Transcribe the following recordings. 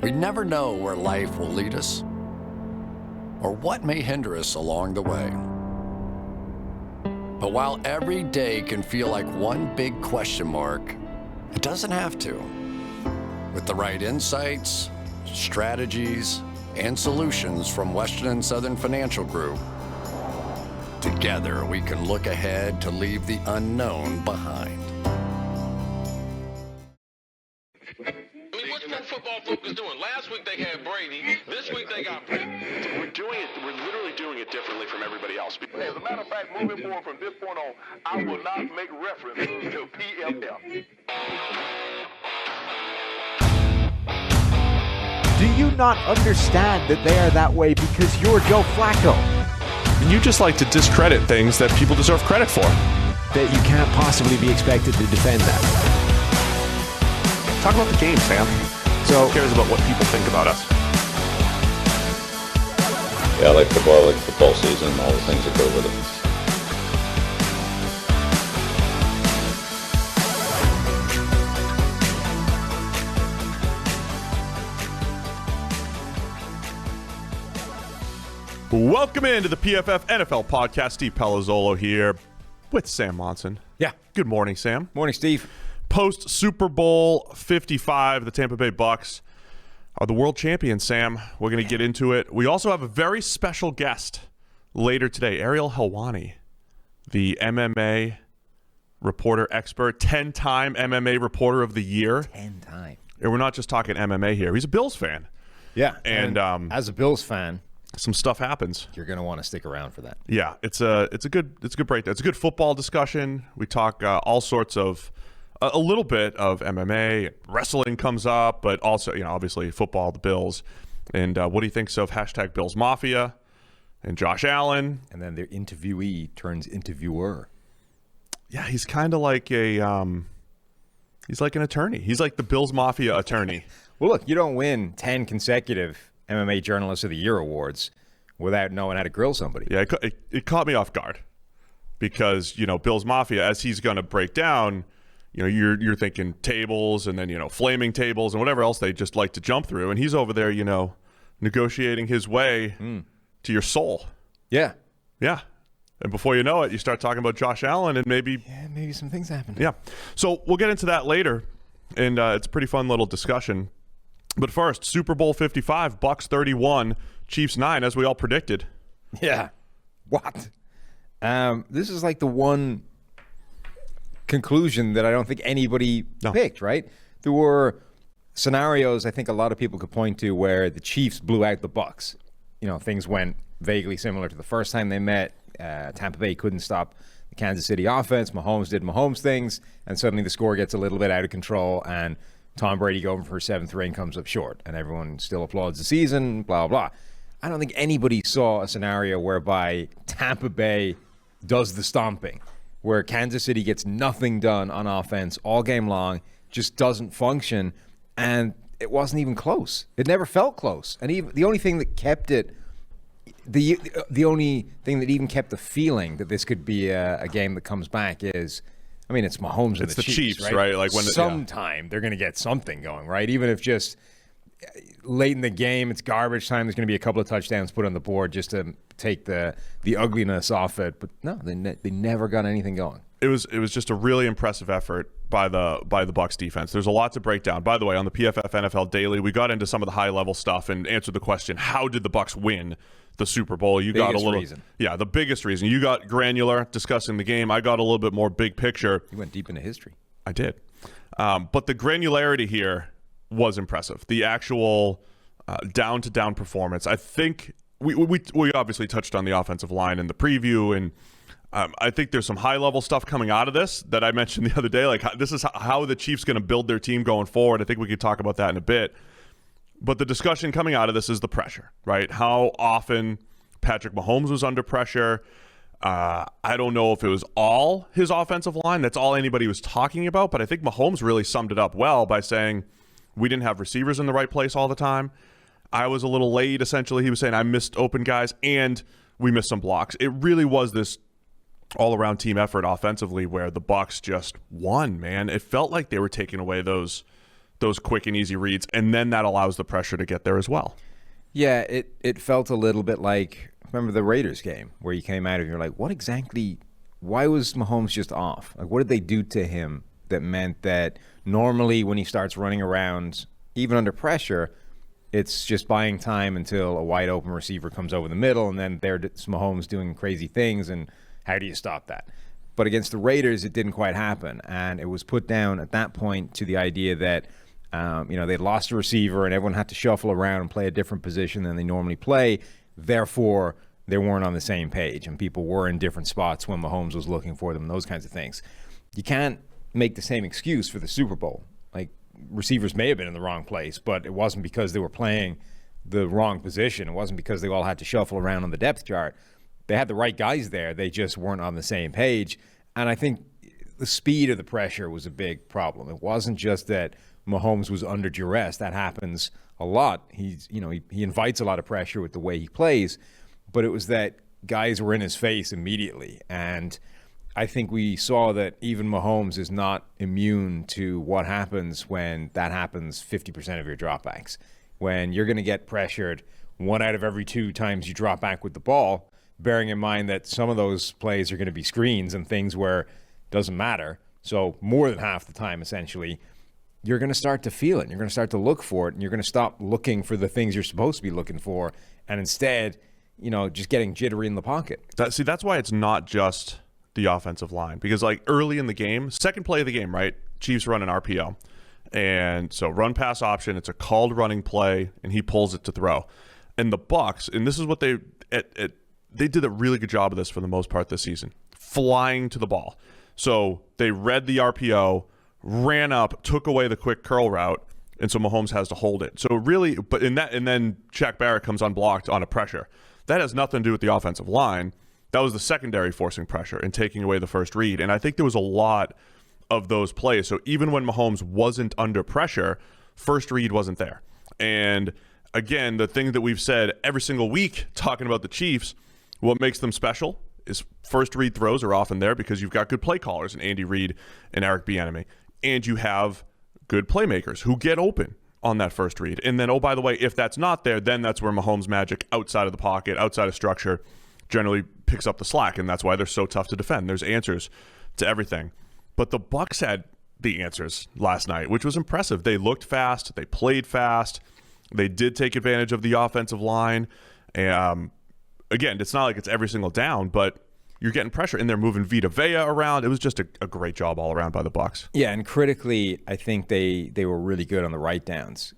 We never know where life will lead us or what may hinder us along the way. But while every day can feel like one big question mark, it doesn't have to. With the right insights, strategies, and solutions from Western and Southern Financial Group, together we can look ahead to leave the unknown behind. What's Pro Football Focus doing? Last week they had Brady. This week they got Brady. We're literally doing it differently from everybody else. As a matter of fact, moving forward from this point on, I will not make reference to PFF. Do you not understand that they are that way because you're Joe Flacco? And you just like to discredit things that people deserve credit for. That you can't possibly be expected to defend that. Talk about the game, Sam. So, who cares about what people think about us? Yeah, I like football season and all the things that go with it. Welcome into the PFF NFL Podcast. Steve Palazzolo here with Sam Monson. Yeah. Good morning, Sam. Morning, Steve. Post Super Bowl 55, the Tampa Bay Bucks are the world champions, Sam. We're going to get into it. We also have a very special guest later today, Ariel Helwani, the MMA reporter expert, 10-time MMA reporter of the year. 10-time. And we're not just talking MMA here. He's a Bills fan. Yeah. And as a Bills fan, some stuff happens. You're going to want to stick around for that. Yeah, it's a good break. It's a good football discussion. We talk all sorts of a little bit of MMA, wrestling comes up, but also obviously football, the Bills, and what he thinks of hashtag Bills Mafia and Josh Allen. And then their interviewee turns interviewer. Yeah, he's kind of like he's like an attorney. He's like the Bills Mafia attorney. Well, look, you don't win 10 consecutive MMA Journalist of the Year awards without knowing how to grill somebody. Yeah, it caught me off guard because, Bills Mafia, as he's going to break down, you're thinking tables and then, flaming tables and whatever else they just like to jump through. And he's over there, negotiating his way to your soul. Yeah. Yeah. And before you know it, you start talking about Josh Allen and maybe some things happen. Yeah. So we'll get into that later. And it's a pretty fun little discussion. But first, Super Bowl 55, Bucks 31, Chiefs 9, as we all predicted. Yeah. What? This is like the one conclusion that I don't think anybody picked, right? There were scenarios I think a lot of people could point to where the Chiefs blew out the Bucks. Things went vaguely similar to the first time they met. Tampa Bay couldn't stop the Kansas City offense. Mahomes did Mahomes things, and suddenly the score gets a little bit out of control, and Tom Brady going for his 7th ring comes up short, and everyone still applauds the season, blah, blah. I don't think anybody saw a scenario whereby Tampa Bay does the stomping, where Kansas City gets nothing done on offense all game long, just doesn't function, and it wasn't even close. It never felt close. And even the only thing that kept it, the only thing that even kept the feeling that this could be a game that comes back is, it's Mahomes and the Chiefs, right? Like sometime they're going to get something going, right? Even if just late in the game, it's garbage time. There's going to be a couple of touchdowns put on the board just to take the ugliness off it. But no, they never got anything going. It was just a really impressive effort by the Bucs defense. There's a lot to break down. By the way, on the PFF NFL Daily, we got into some of the high level stuff and answered the question: how did the Bucs win the Super Bowl? You got a little reason. Yeah, the biggest reason. You got granular discussing the game. I got a little bit more big picture. You went deep into history. I did, but the granularity here was impressive. The actual down to down performance. I think we obviously touched on the offensive line in the preview, and I think there's some high level stuff coming out of this that I mentioned the other day. Like, this is how the Chiefs going to build their team going forward. I think we could talk about that in a bit. But the discussion coming out of this is the pressure, right? How often Patrick Mahomes was under pressure. I don't know if it was all his offensive line. That's all anybody was talking about. But I think Mahomes really summed it up well by saying we didn't have receivers in the right place all the time. I was a little late, essentially. He was saying I missed open guys and we missed some blocks. It really was this all-around team effort offensively where the Bucs just won, man. It felt like they were taking away those those quick and easy reads, and then that allows the pressure to get there as well. Yeah, it felt a little bit like, remember the Raiders game where you came out and you're like, why was Mahomes just off? Like, what did they do to him that meant that normally when he starts running around, even under pressure, it's just buying time until a wide open receiver comes over the middle, and then there's Mahomes doing crazy things, and how do you stop that? But against the Raiders, it didn't quite happen, and it was put down at that point to the idea that they'd lost a receiver and everyone had to shuffle around and play a different position than they normally play. Therefore, they weren't on the same page, and people were in different spots when Mahomes was looking for them, and those kinds of things. You can't make the same excuse for the Super Bowl. Like, receivers may have been in the wrong place, but it wasn't because they were playing the wrong position. It wasn't because they all had to shuffle around on the depth chart. They had the right guys there. They just weren't on the same page. And I think the speed of the pressure was a big problem. It wasn't just that Mahomes was under duress. That happens a lot. He invites a lot of pressure with the way he plays, but it was that guys were in his face immediately. And I think we saw that even Mahomes is not immune to what happens when that happens 50% of your dropbacks. When you're going to get pressured 1 out of every 2 times you drop back with the ball, bearing in mind that some of those plays are going to be screens and things where it doesn't matter. So more than half the time, essentially, you're going to start to feel it. You're going to start to look for it, and you're going to stop looking for the things you're supposed to be looking for, and instead, just getting jittery in the pocket. That's why it's not just the offensive line, because like early in the game, second play of the game, right? Chiefs run an RPO, and so run pass option. It's a called running play, and he pulls it to throw. And the Bucs, and this is what they did a really good job of this for the most part this season, flying to the ball. So they read the RPO, ran up, took away the quick curl route, and so Mahomes has to hold it. So really, and then Shaq Barrett comes unblocked on a pressure. That has nothing to do with the offensive line. That was the secondary forcing pressure and taking away the first read. And I think there was a lot of those plays. So even when Mahomes wasn't under pressure, first read wasn't there. And again, the thing that we've said every single week talking about the Chiefs, what makes them special is first read throws are often there because you've got good play callers in Andy Reid and Eric Bieniemy. And you have good playmakers who get open on that first read. And then, oh, by the way, if that's not there, then that's where Mahomes' magic outside of the pocket, outside of structure, generally picks up the slack, and that's why they're so tough to defend. There's answers to everything. But the Bucs had the answers last night, which was impressive. They looked fast. They played fast. They did take advantage of the offensive line. Again, it's not like it's every single down, but you're getting pressure, and they're moving Vita Vea around. It was just a great job all around by the Bucs. Yeah, and critically, I think they were really good on the right downs.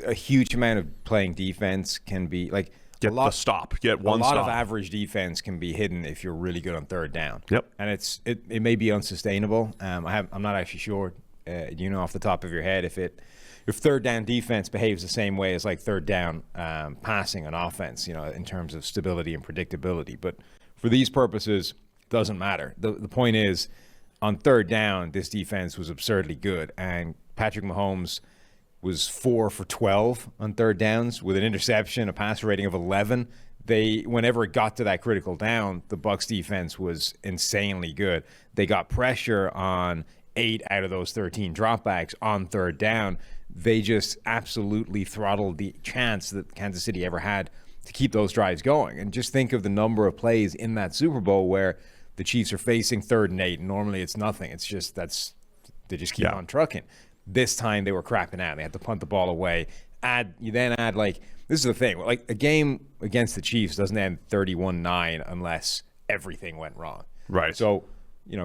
A huge amount of playing defense can be like Get one stop. A lot of average defense can be hidden if you're really good on third down. Yep. And it may be unsustainable. I'm not actually sure. Off the top of your head if third down defense behaves the same way as like third down passing on offense, in terms of stability and predictability. But for these purposes, it doesn't matter. The point is, on third down, this defense was absurdly good, and Patrick Mahomes was 4 for 12 on third downs with an interception, a passer rating of 11. Whenever it got to that critical down, the Bucs defense was insanely good. They got pressure on 8 out of those 13 dropbacks on third down. They just absolutely throttled the chance that Kansas City ever had to keep those drives going. And just think of the number of plays in that Super Bowl where the Chiefs are facing 3rd and 8. Normally it's nothing. It's just they just keep on trucking. This time they were crapping out. They had to punt the ball away. You then add this is the thing. Like, a game against the Chiefs doesn't end 31-9 unless everything went wrong. Right. So,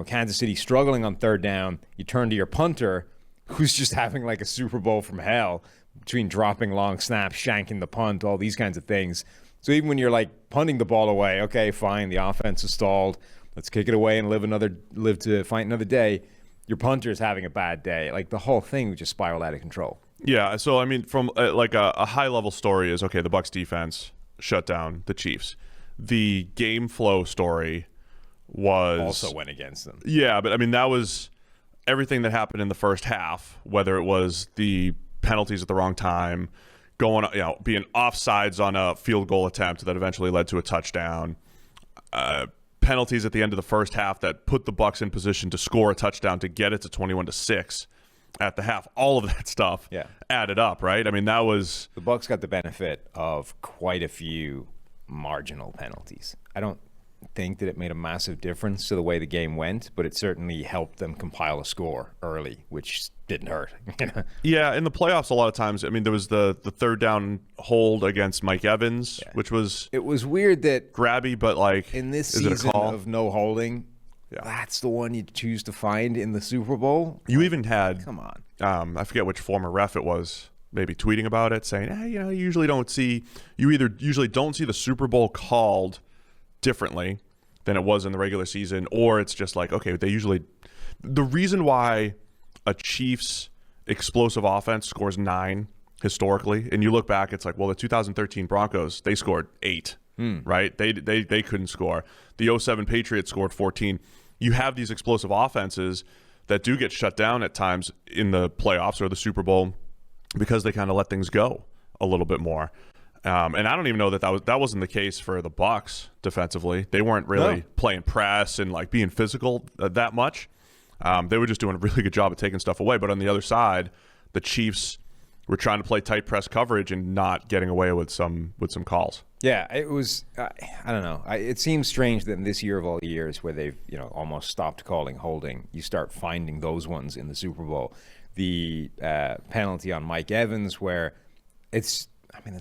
Kansas City struggling on third down. You turn to your punter, who's just having like a Super Bowl from hell between dropping long snaps, shanking the punt, all these kinds of things. So even when you're like punting the ball away, okay, fine, the offense is stalled. Let's kick it away and live to fight another day. Your punter is having a bad day. Like, the whole thing just spiraled out of control. Yeah, so I mean, from a high-level story is, okay, the Bucs defense shut down the Chiefs. The game flow story also went against them. Yeah, but I mean, that was everything that happened in the first half, whether it was the penalties at the wrong time, being offsides on a field goal attempt that eventually led to a touchdown, penalties at the end of the first half that put the Bucs in position to score a touchdown to get it to 21-6 at the half. All of that stuff added up, right? I mean, that was... The Bucs got the benefit of quite a few marginal penalties. I don't think that it made a massive difference to the way the game went, but it certainly helped them compile a score early, which didn't hurt. Yeah, in the playoffs, a lot of times, I mean, there was the third down hold against Mike Evans, which was... It was weird that... grabby, but like... In this season of no holding, that's the one you choose to find in the Super Bowl? You even had... Come on. I forget which former ref it was, maybe tweeting about it, saying, you usually don't see... You either usually don't see the Super Bowl called differently than it was in the regular season, or it's just like, okay, they usually... The reason why a Chiefs explosive offense scores 9 historically, and you look back, it's like, well, the 2013 Broncos, they scored 8, right? They couldn't score. The 07 Patriots scored 14. You have these explosive offenses that do get shut down at times in the playoffs or the Super Bowl because they kind of let things go a little bit more. And I don't even know that wasn't the case for the Bucs defensively. They weren't really playing press and like being physical that much. They were just doing a really good job of taking stuff away. But on the other side, the Chiefs were trying to play tight press coverage and not getting away with some calls. Yeah, it was. I don't know. It seems strange that in this year of all years, where they've almost stopped calling holding, you start finding those ones in the Super Bowl. The penalty on Mike Evans, where it's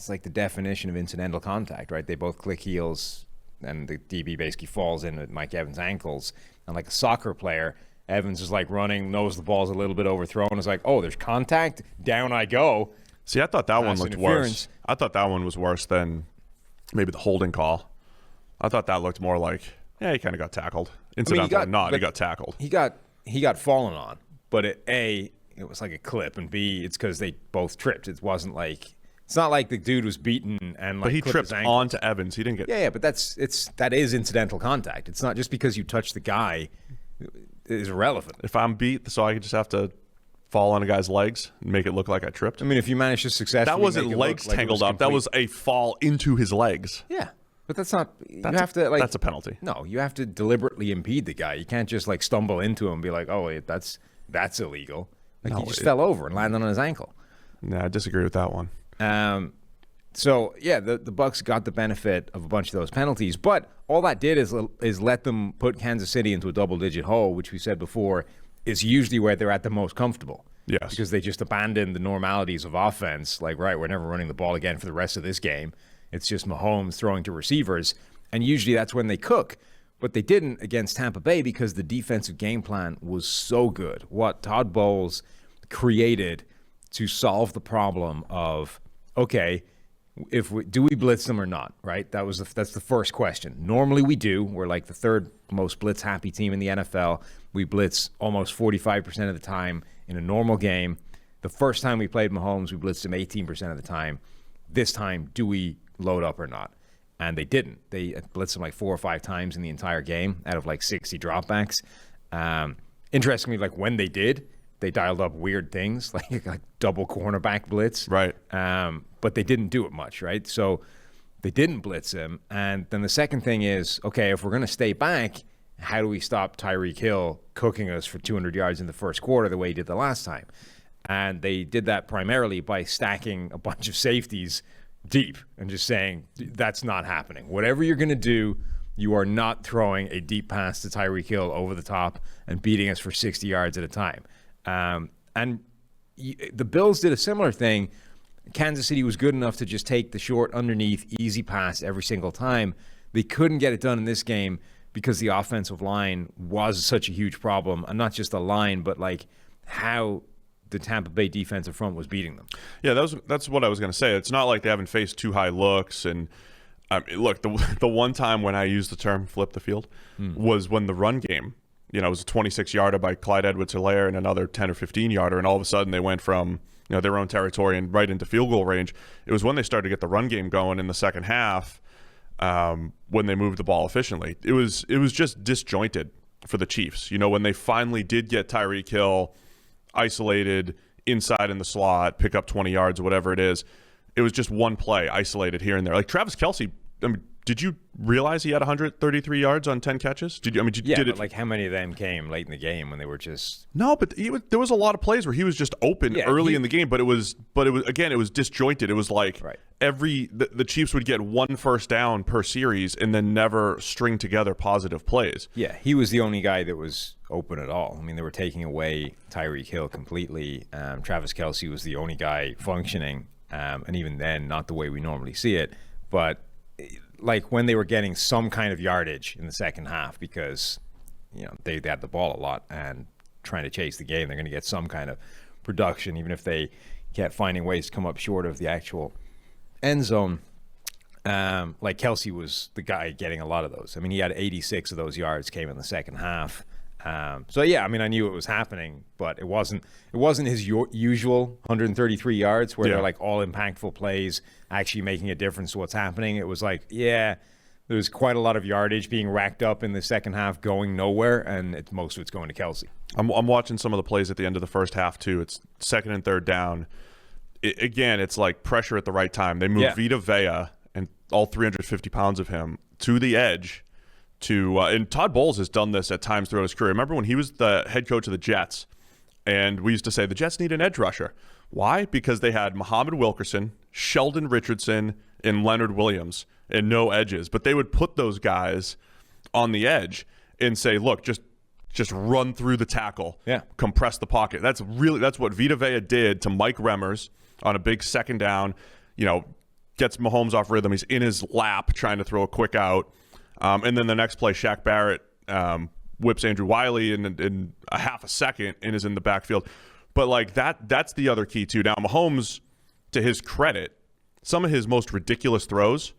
like the definition of incidental contact, right? They both click heels, and the DB basically falls in at Mike Evans' ankles. And like a soccer player, Evans is like running, knows the ball's a little bit overthrown, is like, oh, there's contact, down I go. See, I thought that one looked worse. I thought that one was worse than maybe the holding call. I thought that looked more like, he kind of got tackled. Incidentally, he got tackled. He got fallen on, but it was like a clip, and B, it's because they both tripped. It wasn't like... It's not like the dude was beaten and like. But he tripped onto Evans. He didn't get. Yeah, but that is incidental contact. It's not just because you touch the guy is irrelevant. If I'm beat, so I just have to fall on a guy's legs and make it look like I tripped. I mean, if you manage to successfully, that wasn't legs tangled up. That was a fall into his legs. Yeah, but that's not. That's a penalty. No, you have to deliberately impede the guy. You can't just like stumble into him and be like, oh, wait, that's illegal. Like he just fell over and landed on his ankle. No, I disagree with that one. So yeah, the Bucs got the benefit of a bunch of those penalties, but all that did is let them put Kansas City into a double-digit hole, which we said before is usually where they're at the most comfortable. Yes, because they just abandoned the normalities of offense. Like, right, we're never running the ball again for the rest of this game. It's just Mahomes throwing to receivers, and usually that's when they cook. But they didn't against Tampa Bay because the defensive game plan was so good. What Todd Bowles created to solve the problem of, okay, do we blitz them or not, right? That's the first question. Normally we do. We're like the third most blitz happy team in the NFL. We blitz almost 45% of the time in a normal game. The first time we played Mahomes, we blitzed him 18% of the time. This time, do we load up or not? And they didn't. They blitzed him like 4 or 5 times in the entire game out of like 60 dropbacks. Interestingly, like when they did, they dialed up weird things like double cornerback blitz. Right. But they didn't do it much, right? So they didn't blitz him. And then the second thing is, okay, if we're going to stay back, how do we stop Tyreek Hill cooking us for 200 yards in the first quarter the way he did the last time? And they did that primarily by stacking a bunch of safeties deep and just saying, that's not happening. Whatever you're going to do, you are not throwing a deep pass to Tyreek Hill over the top and beating us for 60 yards at a time. And the Bills did a similar thing. Kansas City was good enough to just take the short, underneath, easy pass every single time. They couldn't get it done in this game because the offensive line was such a huge problem. And not just the line, but like how the Tampa Bay defensive front was beating them. Yeah, that's what I was going to say. It's not like they haven't faced too high looks. And look, the one time when I used the term flip the field was when the run game, it was a 26-yarder by Clyde Edwards-Helaire and another 10 or 15-yarder, and all of a sudden they went from their own territory and right into field goal range. It was when they started to get the run game going in the second half when they moved the ball efficiently. It was just disjointed for the Chiefs. When they finally did get Tyreek Hill isolated inside in the slot, pick up 20 yards or whatever it is, it was just one play isolated here and there. Like Travis Kelce, Did you realize he had 133 yards on 10 catches? Did it like how many of them came late in the game when they were just... No, but there was a lot of plays where he was just open early in the game, but it was disjointed. It was like the Chiefs would get one first down per series and then never string together positive plays. Yeah, he was the only guy that was open at all. I mean, they were taking away Tyreek Hill completely. Travis Kelce was the only guy functioning, and even then, not the way we normally see it. But like when they were getting some kind of yardage in the second half, because they had the ball a lot and trying to chase the game, they're going to get some kind of production, even if they kept finding ways to come up short of the actual end zone. Like Kelce was the guy getting a lot of those. I mean, he had 86 of those yards came in the second half. So yeah, I mean, I knew it was happening, but it wasn't his usual 133 yards where they're like all impactful plays, actually making a difference to what's happening. It was like, there's quite a lot of yardage being racked up in the second half, going nowhere, and most of it's going to Kelce. I'm watching some of the plays at the end of the first half too. It's second and third down. It's like pressure at the right time. They move Vita Vea and all 350 pounds of him to the edge. And Todd Bowles has done this at times throughout his career. Remember when he was the head coach of the Jets, and we used to say the Jets need an edge rusher. Why? Because they had Muhammad Wilkerson, Sheldon Richardson, and Leonard Williams, and no edges. But they would put those guys on the edge and say, look, just run through the tackle, compress the pocket. That's what Vita Vea did to Mike Remmers on a big second down. Gets Mahomes off rhythm. He's in his lap trying to throw a quick out. And then the next play, Shaq Barrett whips Andrew Wiley in a half a second and is in the backfield. But like that's the other key too. Now Mahomes, to his credit, some of his most ridiculous throws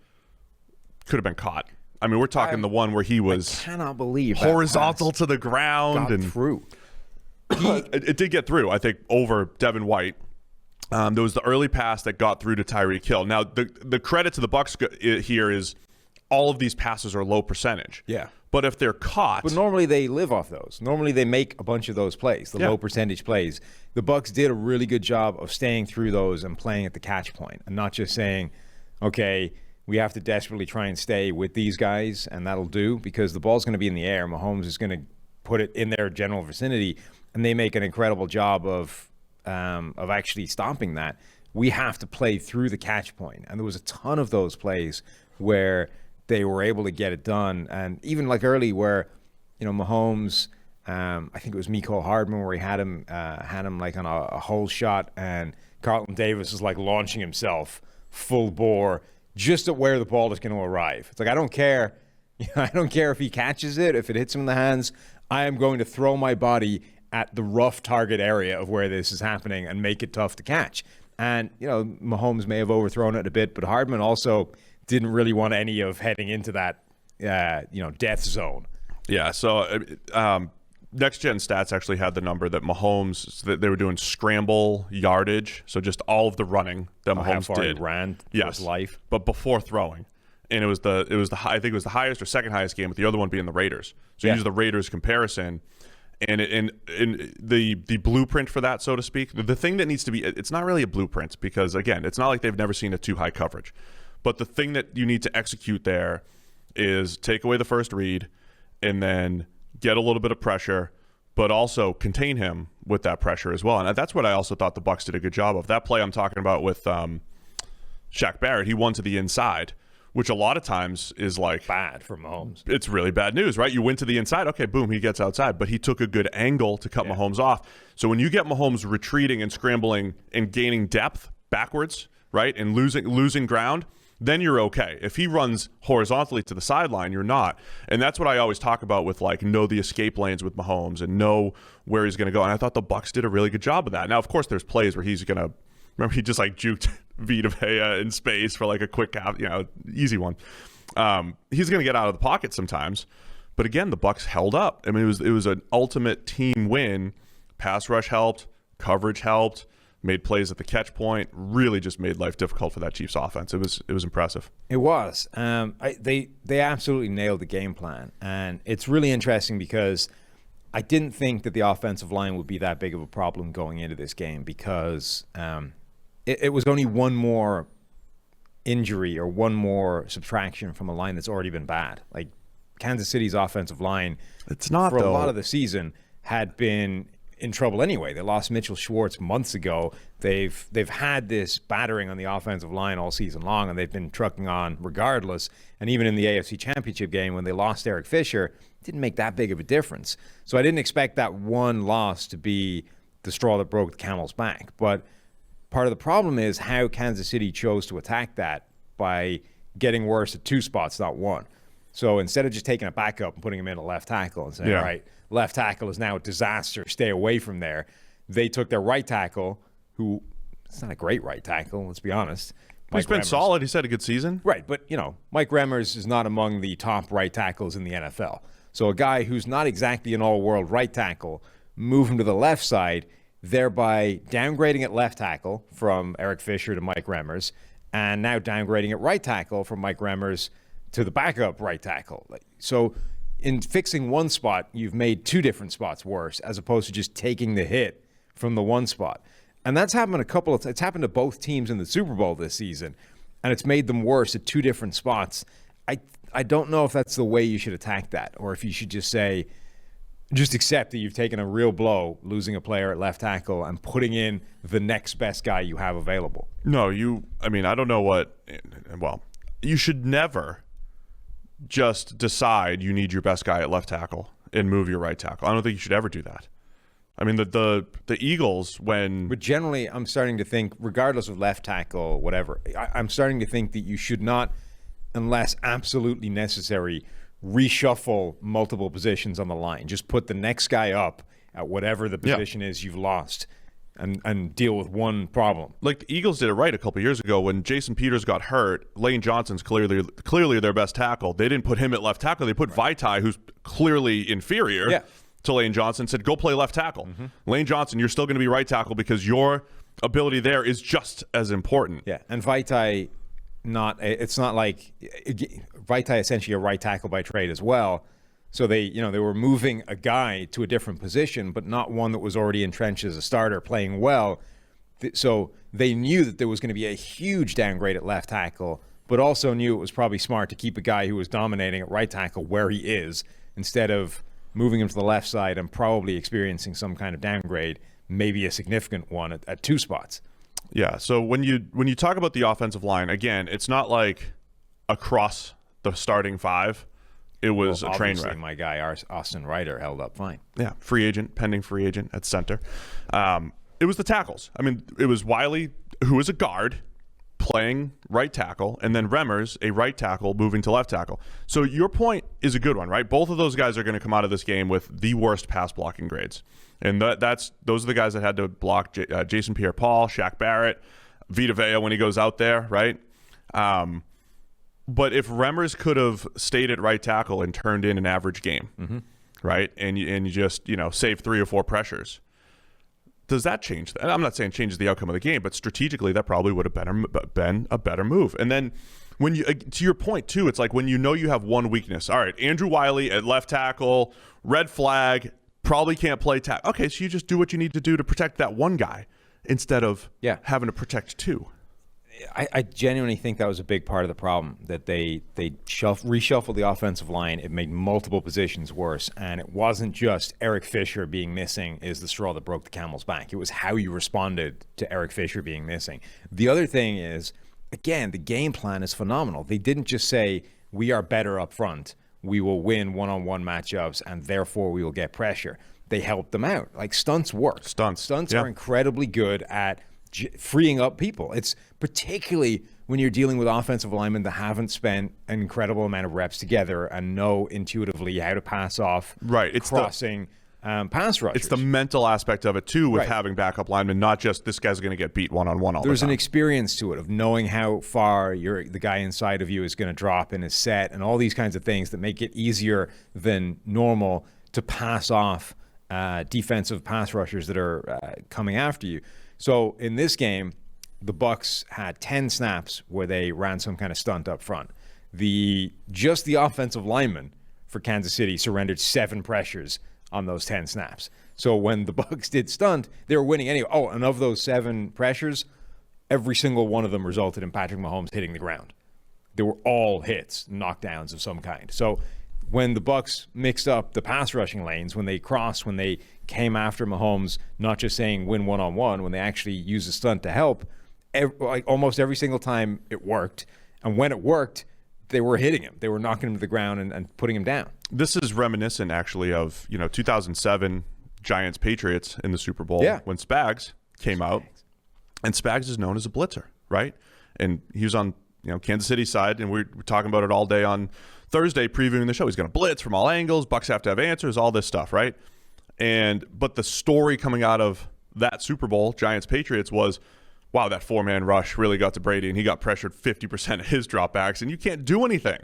could have been caught. I mean, we're talking the one where he was I cannot believe horizontal to the ground and through. It did get through, I think, over Devin White. There was the early pass that got through to Tyreek Hill. Now the credit to the Bucs here is all of these passes are low percentage. Yeah. But if they're caught... But normally they live off those. Normally they make a bunch of those plays, the low percentage plays. The Bucs did a really good job of staying through those and playing at the catch point and not just saying, okay, we have to desperately try and stay with these guys and that'll do, because the ball's going to be in the air. Mahomes is going to put it in their general vicinity, and they make an incredible job of actually stopping that. We have to play through the catch point. And there was a ton of those plays where they were able to get it done. And even like early where, Mahomes, I think it was Mecole Hardman where he had him like on a hole shot, and Carlton Davis is like launching himself full bore just at where the ball is going to arrive. It's like, I don't care. I don't care if he catches it, if it hits him in the hands. I am going to throw my body at the rough target area of where this is happening and make it tough to catch. And, Mahomes may have overthrown it a bit, but Hardman also didn't really want any of heading into that, death zone. Yeah, so Next Gen Stats actually had the number that Mahomes, that they were doing scramble yardage, so just all of the running that Mahomes how far did. He ran his life. But before throwing. And I think it was the highest or second highest game, with the other one being the Raiders. So you use the Raiders comparison. And in the blueprint for that, so to speak, the thing that needs to be, it's not really a blueprint, because again, it's not like they've never seen a too high coverage. But the thing that you need to execute there is take away the first read and then get a little bit of pressure, but also contain him with that pressure as well. And that's what I also thought the Bucs did a good job of. That play I'm talking about with Shaq Barrett, he won to the inside, which a lot of times is like bad for Mahomes. It's really bad news, right? You went to the inside, okay, boom, he gets outside, but he took a good angle to cut Mahomes off. So when you get Mahomes retreating and scrambling and gaining depth backwards, right, and losing ground, then you're okay. If he runs horizontally to the sideline, you're not. And that's what I always talk about with, like, know the escape lanes with Mahomes and know where he's going to go. And I thought the Bucs did a really good job of that. Now, of course, there's plays where he's going to, remember, he just like juked Vita Vea in space for like a quick, easy one. He's going to get out of the pocket sometimes. But again, the Bucs held up. I mean, it was an ultimate team win. Pass rush helped, coverage helped, made plays at the catch point, really just made life difficult for that Chiefs offense. It was impressive. It was. They absolutely nailed the game plan. And it's really interesting because I didn't think that the offensive line would be that big of a problem going into this game, because it was only one more injury or one more subtraction from a line that's already been bad. Like Kansas City's offensive line, It's not, for though. a lot of the season, had been in trouble anyway. They lost Mitchell Schwartz months ago. They've had this battering on the offensive line all season long, and they've been trucking on regardless. And even in the AFC Championship game, when they lost Eric Fisher, it didn't make that big of a difference. So I didn't expect that one loss to be the straw that broke the camel's back. But part of the problem is how Kansas City chose to attack that by getting worse at 2 spots, not 1. So instead of just taking a backup and putting him in at left tackle and saying, all right, left tackle is now a disaster, stay away from there, they took their right tackle, who it's not a great right tackle, let's be honest. He's been solid. He's had a good season. Right, but, Mike Remmers is not among the top right tackles in the NFL. So a guy who's not exactly an all-world right tackle, move him to the left side, thereby downgrading at left tackle from Eric Fisher to Mike Remmers, and now downgrading at right tackle from Mike Remmers to the backup right tackle. So in fixing one spot, you've made 2 different spots worse, as opposed to just taking the hit from the one spot. And that's happened it's happened to both teams in the Super Bowl this season, and it's made them worse at 2 different spots. I don't know if that's the way you should attack that, or if you should just say, just accept that you've taken a real blow, losing a player at left tackle and putting in the next best guy you have available. No, I don't know you should never just decide you need your best guy at left tackle and move your right tackle. I don't think you should ever do that. I mean, the Eagles, But generally, I'm starting to think, regardless of left tackle, whatever, I'm starting to think that you should not, unless absolutely necessary, reshuffle multiple positions on the line. Just put the next guy up at whatever the position is you've lost and deal with one problem. Like the Eagles did it right a couple years ago when Jason Peters got hurt. Lane Johnson's clearly their best tackle. They didn't put him at left tackle. They put Vaitai, who's clearly inferior to Lane Johnson, said, go play left tackle. Mm-hmm. Lane Johnson, you're still going to be right tackle because your ability there is just as important. Yeah, and Vaitai, it's not like Vaitai essentially a right tackle by trade as well. So they were moving a guy to a different position, but not one that was already entrenched as a starter playing well. So they knew that there was going to be a huge downgrade at left tackle, but also knew it was probably smart to keep a guy who was dominating at right tackle where he is instead of moving him to the left side and probably experiencing some kind of downgrade, maybe a significant one at 2 spots. Yeah, so when you talk about the offensive line, again, it's not like across the starting 5. It was a train wreck. My guy, Austin Ryder, held up fine. Yeah, pending free agent at center. It was the tackles. I mean, it was Wiley, who is a guard, playing right tackle, and then Remmers, a right tackle, moving to left tackle. So your point is a good one, right? Both of those guys are going to come out of this game with the worst pass blocking grades. And those are the guys that had to block Jason Pierre-Paul, Shaq Barrett, Vita Vea when he goes out there, right? But if Remmers could have stayed at right tackle and turned in an average game, right, and you just save 3 or 4 pressures, does that change that? I'm not saying it changes the outcome of the game, but strategically that probably would have been a better move. And then when you, to your point too, it's like when you have one weakness. All right, Andrew Wiley at left tackle, red flag, probably can't play tackle. Okay, so you just do what you need to do to protect that one guy instead of having to protect 2. I genuinely think that was a big part of the problem, that they reshuffled the offensive line. It made multiple positions worse, and it wasn't just Eric Fisher being missing is the straw that broke the camel's back. It was how you responded to Eric Fisher being missing. The other thing is, again, the game plan is phenomenal. They didn't just say, we are better up front, we will win one-on-one matchups, and therefore we will get pressure. They helped them out. Like, stunts work. Stunts are incredibly good at freeing up people. It's particularly when you're dealing with offensive linemen that haven't spent an incredible amount of reps together and know intuitively how to pass off, it's crossing, pass rushers. It's the mental aspect of it too, with having backup linemen, not just this guy's going to get beat one-on-one all the time. There's an experience to it of knowing how far the guy inside of you is going to drop in his set and all these kinds of things that make it easier than normal to pass off defensive pass rushers that are coming after you. So in this game, the Bucs had 10 snaps where they ran some kind of stunt up front. Just the offensive linemen for Kansas City surrendered 7 pressures on those 10 snaps. So when the Bucs did stunt, they were winning anyway. Oh, and of those 7 pressures, every single one of them resulted in Patrick Mahomes hitting the ground. They were all hits, knockdowns of some kind. So when the Bucs mixed up the pass rushing lanes, when they crossed, when they came after Mahomes, not just saying win one-on-one, when they actually used a stunt to help, almost every single time it worked. And when it worked, they were hitting him. They were knocking him to the ground and putting him down. This is reminiscent, actually, of 2007 Giants-Patriots in the Super Bowl when Spags came out. And Spags is known as a blitzer, right? And he was on Kansas City side, and we're talking about it all day on Thursday previewing the show. He's going to blitz from all angles. Bucs have to have answers, all this stuff, right? But the story coming out of that Super Bowl, Giants-Patriots, was, wow, that four-man rush really got to Brady, and he got pressured 50% of his dropbacks, and you can't do anything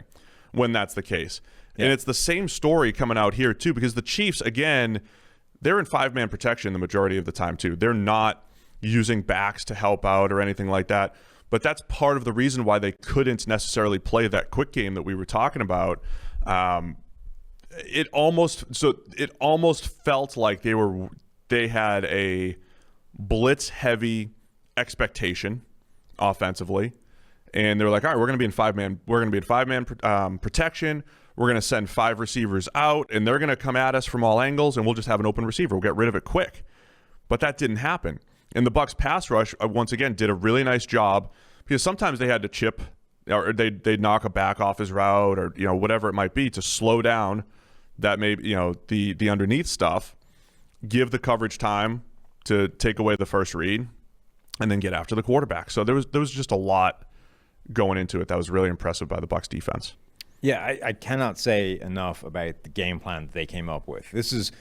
when that's the case. Yeah. And it's the same story coming out here, too, because the Chiefs, again, they're in five-man protection the majority of the time, too. They're not using backs to help out or anything like that. But that's part of the reason why they couldn't necessarily play that quick game that we were talking about. It almost felt like they had a blitz-heavy expectation offensively, and they were like, all right, we're going to be in five-man protection. We're going to send 5 receivers out, and they're going to come at us from all angles, and we'll just have an open receiver. We'll get rid of it quick. But that didn't happen. And the Bucs pass rush, once again, did a really nice job, because sometimes they had to chip, or they'd knock a back off his route, or whatever it might be, to slow down that maybe the underneath stuff, give the coverage time to take away the first read, and then get after the quarterback. So there was just a lot going into it that was really impressive by the Bucs defense. Yeah, I cannot say enough about the game plan that they came up with. This is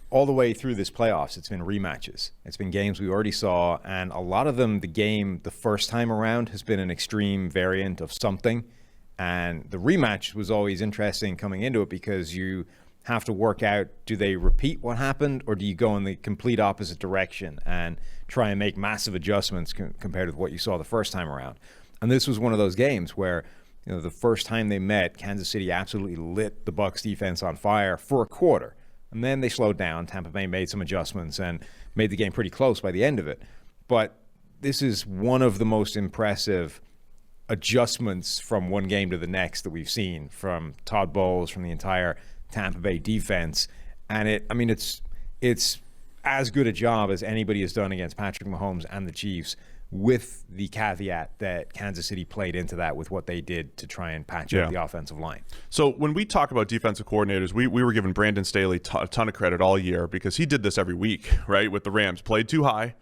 all the way through this playoffs. It's been rematches. It's been games we already saw, and a lot of them, the game the first time around has been an extreme variant of something. And the rematch was always interesting coming into it, because you have to work out, do they repeat what happened, or do you go in the complete opposite direction and try and make massive adjustments compared with what you saw the first time around? And this was one of those games where the first time they met, Kansas City absolutely lit the Bucs defense on fire for a quarter. And then they slowed down. Tampa Bay made some adjustments and made the game pretty close by the end of it. But this is one of the most impressive adjustments from one game to the next that we've seen from Todd Bowles, from the entire Tampa Bay defense. And it's as good a job as anybody has done against Patrick Mahomes and the Chiefs, with the caveat that Kansas City played into that with what they did to try and patch up the offensive line. So when we talk about defensive coordinators, we were giving Brandon Staley a ton of credit all year, because he did this every week, right, with the Rams. Played too high,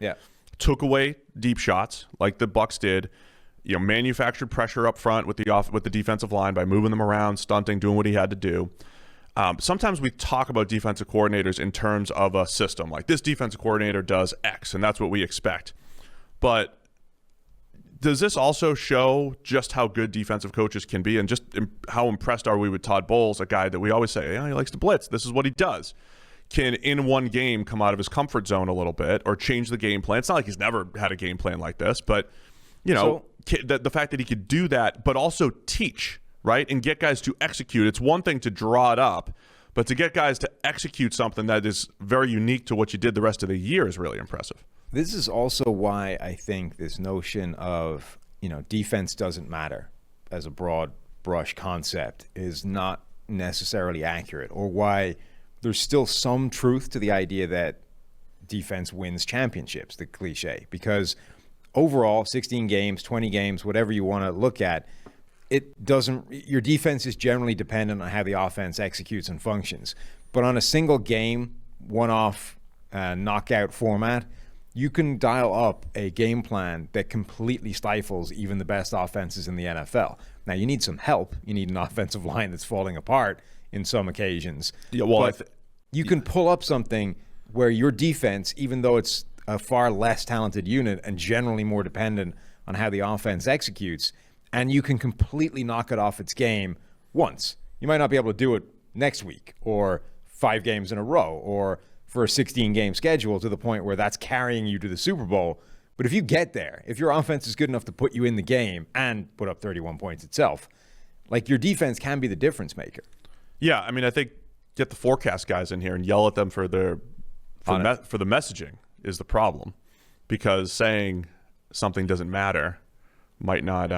took away deep shots like the Bucs did, manufactured pressure up front with the defensive line by moving them around, stunting, doing what he had to do. Sometimes we talk about defensive coordinators in terms of a system, like this defensive coordinator does X, and that's what we expect. But does this also show just how good defensive coaches can be, and just how impressed are we with Todd Bowles, a guy that we always say, he likes to blitz. This is what he does. Can, in one game, come out of his comfort zone a little bit or change the game plan. It's not like he's never had a game plan like this, but, the fact that he could do that, but also teach, right, and get guys to execute. It's one thing to draw it up, but to get guys to execute something that is very unique to what you did the rest of the year is really impressive. This is also why I think this notion of, defense doesn't matter as a broad brush concept is not necessarily accurate, or why there's still some truth to the idea that defense wins championships, the cliche, because overall, 16 games, 20 games, whatever you want to look at, your defense is generally dependent on how the offense executes and functions. But on a single game, one-off knockout format, you can dial up a game plan that completely stifles even the best offenses in the NFL. Now, you need some help. You need an offensive line that's falling apart in some occasions. Yeah, well, you can pull up something where your defense, even though it's a far less talented unit and generally more dependent on how the offense executes, and you can completely knock it off its game once. You might not be able to do it next week or 5 games in a row or for a 16-game schedule to the point where that's carrying you to the Super Bowl. But if you get there, if your offense is good enough to put you in the game and put up 31 points itself, your defense can be the difference maker. Yeah, I think get the forecast guys in here and yell at them for the messaging is the problem. Because saying something doesn't matter might not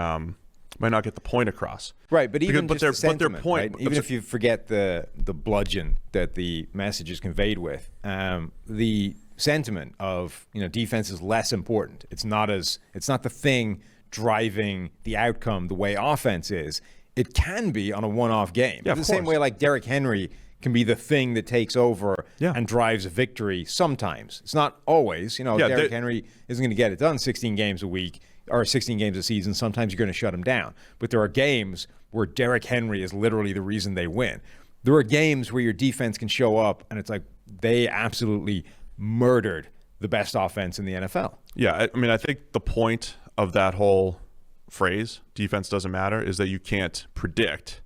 get the point across. Right, but even but just the their sentiment, point, right? Even if you forget the bludgeon that the message is conveyed with, the sentiment of defense is less important. It's not the thing driving the outcome the way offense is. It can be on a one-off game. Yeah, the same way like Derrick Henry can be the thing that takes over and drives a victory sometimes. It's not always. Derrick Henry isn't going to get it done 16 games a week or 16 games a season. Sometimes you're going to shut him down. But there are games where Derrick Henry is literally the reason they win. There are games where your defense can show up and it's like they absolutely murdered the best offense in the NFL. Yeah, I mean, I think the point of that whole phrase, defense doesn't matter, is that you can't predict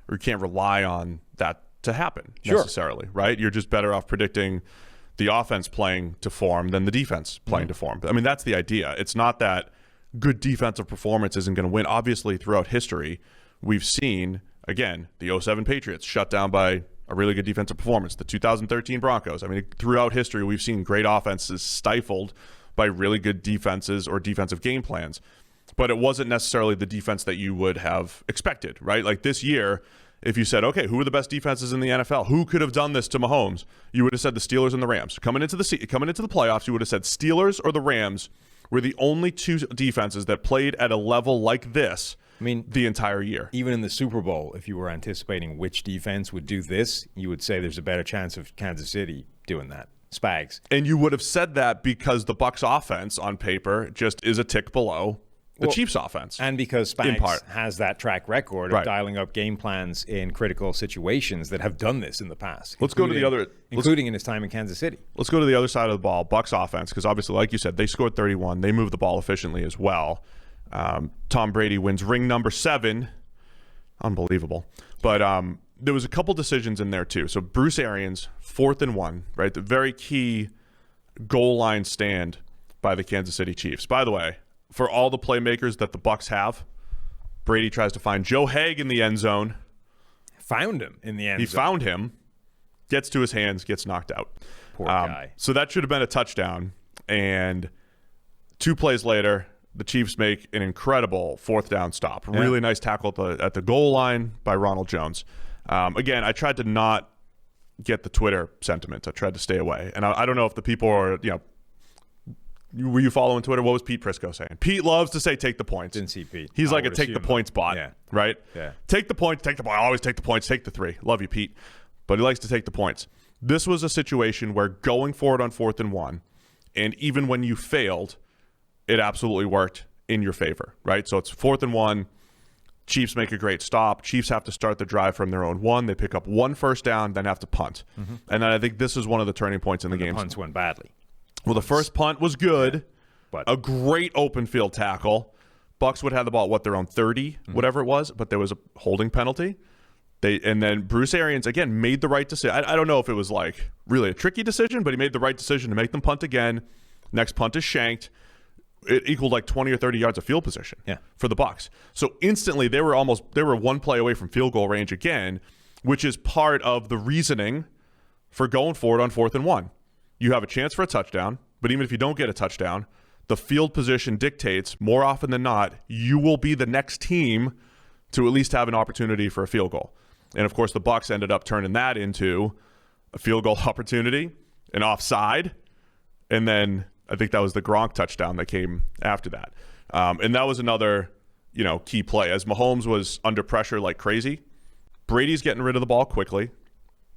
or you can't rely on that to happen necessarily, right? You're just better off predicting the offense playing to form than the defense playing to form. I mean, that's the idea. It's not that good defensive performance isn't going to win. Obviously, throughout history, we've seen, again, the 2007 Patriots shut down by a really good defensive performance. The 2013 Broncos. I mean, throughout history, we've seen great offenses stifled by really good defenses or defensive game plans. But it wasn't necessarily the defense that you would have expected, right? Like this year, if you said, okay, who are the best defenses in the NFL? Who could have done this to Mahomes? You would have said the Steelers and the Rams. Coming into the playoffs, you would have said Steelers or the Rams were the only two defenses that played at a level like this the entire year. Even in the Super Bowl, if you were anticipating which defense would do this, you would say there's a better chance of Kansas City doing that. Spags. And you would have said that because the Bucs offense on paper just is a tick below the Chiefs offense. And because Spags has that track record of dialing up game plans in critical situations that have done this in the past. Let's go to the other, including in his time in Kansas City. Let's go to the other side of the ball, Bucs offense, because obviously, like you said, they scored 31. They moved the ball efficiently as well. Tom Brady wins ring number 7. Unbelievable. But there was a couple decisions in there too. So Bruce Arians, 4th and 1, right? The very key goal line stand by the Kansas City Chiefs. By the way, for all the playmakers that the Bucs have, Brady tries to find Joe Haig in the end zone. Found him in the end zone. He found him, gets to his hands, gets knocked out. Poor guy. So that should have been a touchdown. And 2 plays later, the Chiefs make an incredible 4th down stop. Yeah. Really nice tackle at the goal line by Ronald Jones. Again, I tried to not get the Twitter sentiment. I tried to stay away. And I don't know if the people are, were you following Twitter? What was Pete Prisco saying? Pete loves to say take the points. Didn't see Pete. He's like a take the points bot, right? Yeah. Take the points, take the point. Always take the points, take the 3. Love you, Pete. But he likes to take the points. This was a situation where going forward on 4th and 1, and even when you failed, it absolutely worked in your favor, right? So it's 4th and 1. Chiefs make a great stop. Chiefs have to start the drive from their own 1. They pick up 1 first down, then have to punt. Mm-hmm. And then I think this is one of the turning points in the game. The punts went badly. Well, the first punt was good, but a great open field tackle. Bucs would have the ball at their own 30, whatever it was, but there was a holding penalty. And then Bruce Arians, again, made the right decision. I don't know if it was like really a tricky decision, but he made the right decision to make them punt again. Next punt is shanked. It equaled like 20 or 30 yards of field position for the Bucs. So instantly they were 1 play away from field goal range again, which is part of the reasoning for going forward on 4th and 1. You have a chance for a touchdown, but even if you don't get a touchdown, the field position dictates more often than not, you will be the next team to at least have an opportunity for a field goal. And of course, the Bucs ended up turning that into a field goal opportunity, an offside, and then I think that was the Gronk touchdown that came after that. And that was another, key play. As Mahomes was under pressure like crazy, Brady's getting rid of the ball quickly.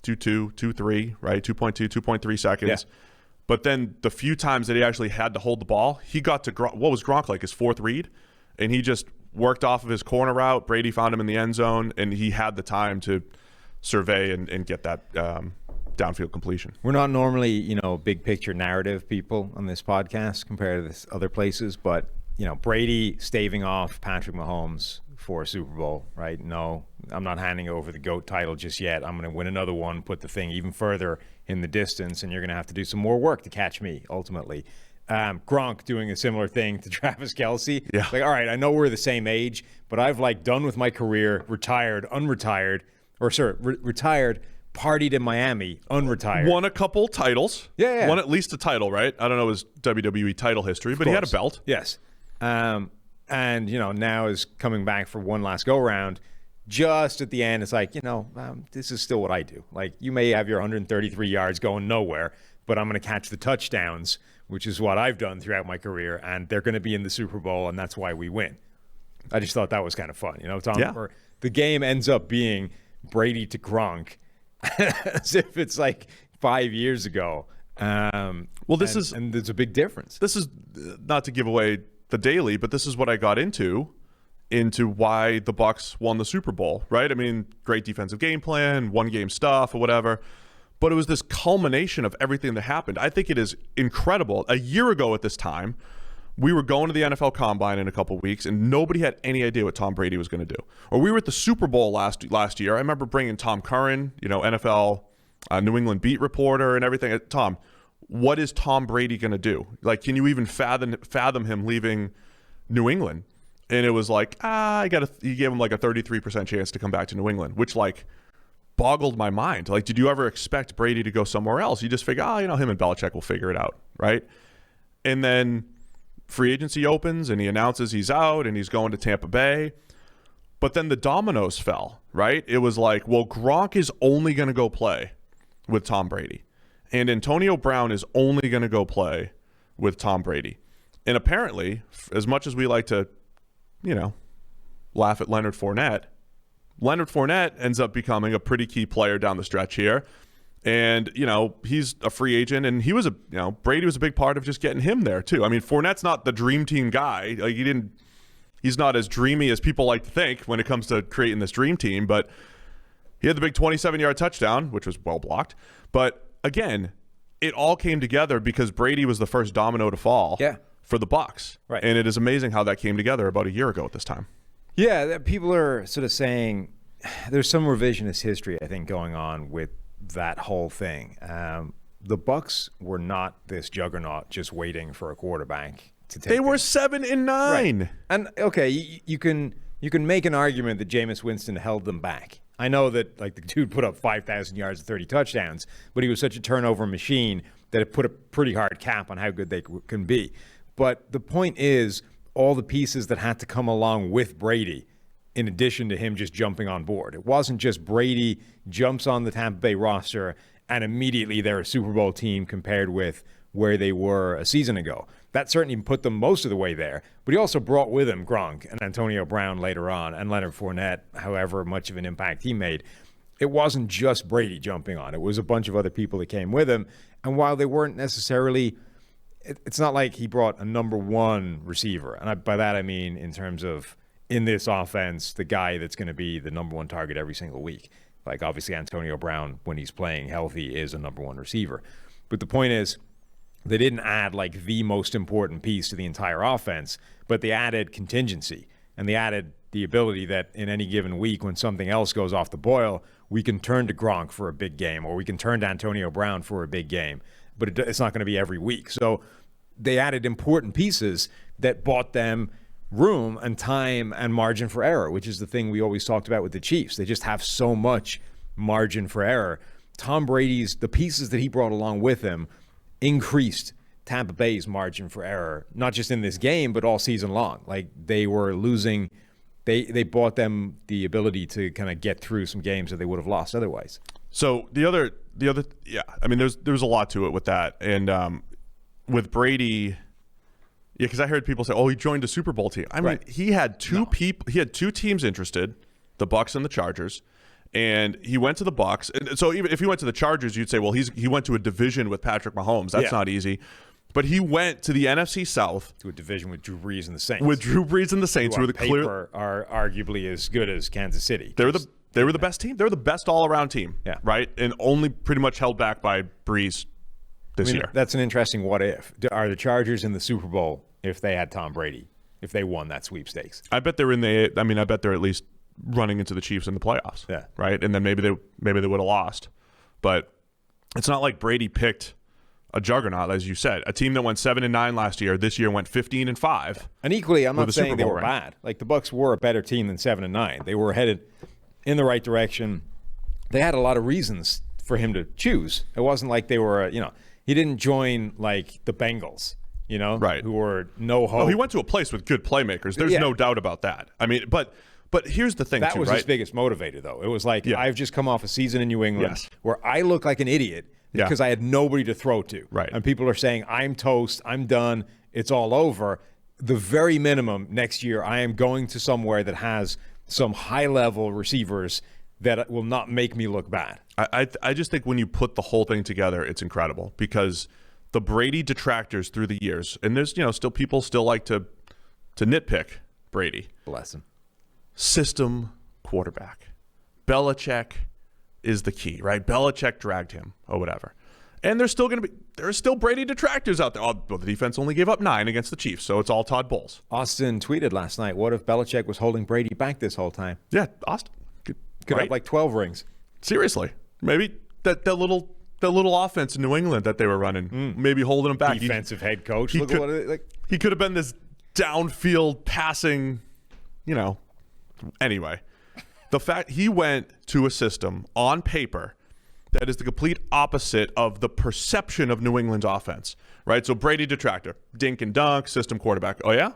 2.2, 2.3, right? 2.2, 2.3 seconds. Yeah. But then the few times that he actually had to hold the ball, he got to what was Gronk like, his 4th read? And he just worked off of his corner route. Brady found him in the end zone, and he had the time to survey and get that downfield completion. We're not normally, big picture narrative people on this podcast compared to this other places, but, Brady staving off Patrick Mahomes for a Super Bowl, right? No, I'm not handing over the GOAT title just yet. I'm going to win another one, put the thing even further in the distance, and you're going to have to do some more work to catch me, ultimately. Gronk doing a similar thing to Travis Kelce. Yeah. Like, all right, I know we're the same age, but I've done with my career, retired, unretired, retired, partied in Miami, unretired. Won a couple titles. Yeah. Won at least a title, right? I don't know his WWE title history, but he had a belt. Yes. And, now is coming back for one last go-round. Just at the end, it's like, this is still what I do. Like, you may have your 133 yards going nowhere, but I'm going to catch the touchdowns, which is what I've done throughout my career, and they're going to be in the Super Bowl, and that's why we win. I just thought that was kind of fun. Tom, Yeah. The game ends up being Brady to Gronk, as if it's like 5 years ago. And there's a big difference. This is not to give away the daily, but this is what I got into why the Bucs won the Super Bowl, right? I mean, great defensive game plan, one game stuff or whatever, but it was this culmination of everything that happened. I think it is incredible. A year ago at this time, we were going to the NFL Combine in a couple weeks, and nobody had any idea what Tom Brady was going to do. Or we were at the Super Bowl last year. I remember bringing Tom Curran, NFL New England beat reporter and everything. Tom, what is Tom Brady going to do? Like, can you even fathom him leaving New England? And it was like, he gave him like a 33% chance to come back to New England, which like boggled my mind. Like, did you ever expect Brady to go somewhere else? You just figure, him and Belichick will figure it out, right? And then free agency opens and he announces he's out and he's going to Tampa Bay. But then the dominoes fell, right? It was like, well, Gronk is only going to go play with Tom Brady. And Antonio Brown is only going to go play with Tom Brady. And apparently, as much as we like to, laugh at Leonard Fournette ends up becoming a pretty key player down the stretch here. And, he's a free agent, and he was Brady was a big part of just getting him there too. I mean, Fournette's not the dream team guy. Like, he's not as dreamy as people like to think when it comes to creating this dream team, but he had the big 27-yard touchdown, which was well blocked. But again, it all came together because Brady was the first domino to fall. Yeah. For the Bucs. Right. And it is amazing how that came together about a year ago at this time. Yeah, people are sort of saying there's some revisionist history, I think, going on with that whole thing. The Bucs were not this juggernaut just waiting for a quarterback to take. They were 7-9. Right. And okay, you can make an argument that Jameis Winston held them back. I know that like the dude put up 5,000 yards and 30 touchdowns, but he was such a turnover machine that it put a pretty hard cap on how good they can be. But the point is all the pieces that had to come along with Brady in addition to him just jumping on board. It wasn't just Brady jumps on the Tampa Bay roster and immediately they're a Super Bowl team compared with where they were a season ago. That certainly put them most of the way there. But he also brought with him Gronk and Antonio Brown later on and Leonard Fournette, however much of an impact he made. It wasn't just Brady jumping on. It was a bunch of other people that came with him. And while they weren't necessarily... It's not like he brought a number one receiver. And by that I mean in terms of, in this offense, the guy that's going to be the number one target every single week. Like, obviously, Antonio Brown, when he's playing healthy, is a number one receiver. But the point is, they didn't add, like, the most important piece to the entire offense, but they added contingency. And they added the ability that in any given week, when something else goes off the boil, we can turn to Gronk for a big game, or we can turn to Antonio Brown for a big game. But it's not going to be every week. So they added important pieces that bought them room and time and margin for error, which is the thing we always talked about with the Chiefs. They just have so much margin for error. Tom Brady's, the pieces that he brought along with him increased Tampa Bay's margin for error, not just in this game, but all season long. Like, they were losing, they bought them the ability to kind of get through some games that they would have lost otherwise. So the other, yeah, I mean, there's a lot to it with that. And with Brady, yeah, because I heard people say, oh, he joined a Super Bowl team. I mean, he had two teams interested, the Bucs and the Chargers. And he went to the Bucs. And so even if he went to the Chargers, you'd say, well, he went to a division with Patrick Mahomes. That's not easy. But he went to the NFC South. To a division with Drew Brees and the Saints. With Drew Brees and the Saints. Who on paper are arguably as good as Kansas City. They were the best team. They were the best all-around team, right? And only pretty much held back by Brees this year. That's an interesting what if. Are the Chargers in the Super Bowl if they had Tom Brady, if they won that sweepstakes? I bet they're I bet they're at least running into the Chiefs in the playoffs. Yeah. Right? And then maybe they would have lost. But it's not like Brady picked a juggernaut, as you said. A team that went 7-9 last year, this year went 15-5. And equally, I'm not saying they were bad. Like, the Bucs were a better team than 7-9. They were headed in the right direction. they had a lot of reasons for him to choose. It wasn't like they were, he didn't join like the Bengals, right, who were no hope. Oh, he went to a place with good playmakers. There's no doubt about that. I mean, but here's the thing, that too, was right? his biggest motivator, though. It was like, I've just come off a season in New England where I look like an idiot because I had nobody to throw to. Right. And people are saying, I'm toast, I'm done, it's all over. The very minimum next year, I am going to somewhere that has some high-level receivers that will not make me look bad. I just think when you put the whole thing together, it's incredible because the Brady detractors through the years, and there's still people still like to nitpick Brady. Bless him. System quarterback. Belichick is the key, right? Belichick dragged him or whatever. And there's still Brady detractors out there. Oh, well, the defense only gave up 9 against the Chiefs, so it's all Todd Bowles. Austin tweeted last night, what if Belichick was holding Brady back this whole time? Yeah, Austin. Could have like 12 rings. Seriously. Maybe that little offense in New England that they were running, maybe holding him back. Defensive head coach. He could have been this downfield passing, Anyway, the fact he went to a system on paper that is the complete opposite of the perception of New England's offense, right? So Brady detractor, dink and dunk, system quarterback. Oh yeah,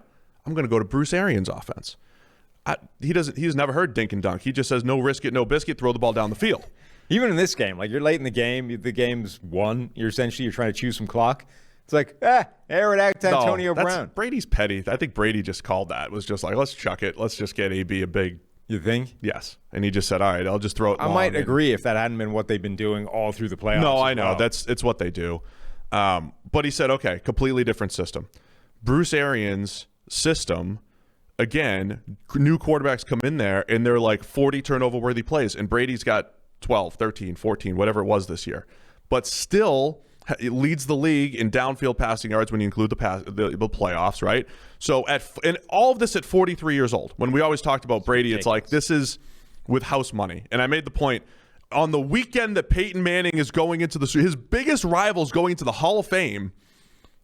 I'm going to go to Bruce Arians' offense. He's never heard dink and dunk. He just says no risk it, no biscuit, throw the ball down the field. Even in this game, like you're late in the game, the game's won. You're trying to choose some clock. It's like, air it out to Antonio Brown. Brady's petty. I think Brady just called that. It was just like, let's chuck it. Let's just get AB a big. You think? Yes. And he just said, all right, I'll just throw it long. I might agree if that hadn't been what they've been doing all through the playoffs. No, I know. It's what they do. But he said, okay, completely different system. Bruce Arians' system, again, new quarterbacks come in there, and they're like 40 turnover-worthy plays, and Brady's got 12, 13, 14, whatever it was this year. But still, it leads the league in downfield passing yards when you include the playoffs, right? So and all of this at 43 years old. When we always talked about Brady, it's like this is with house money. And I made the point on the weekend that Peyton Manning is going into his biggest rivals going into the Hall of Fame.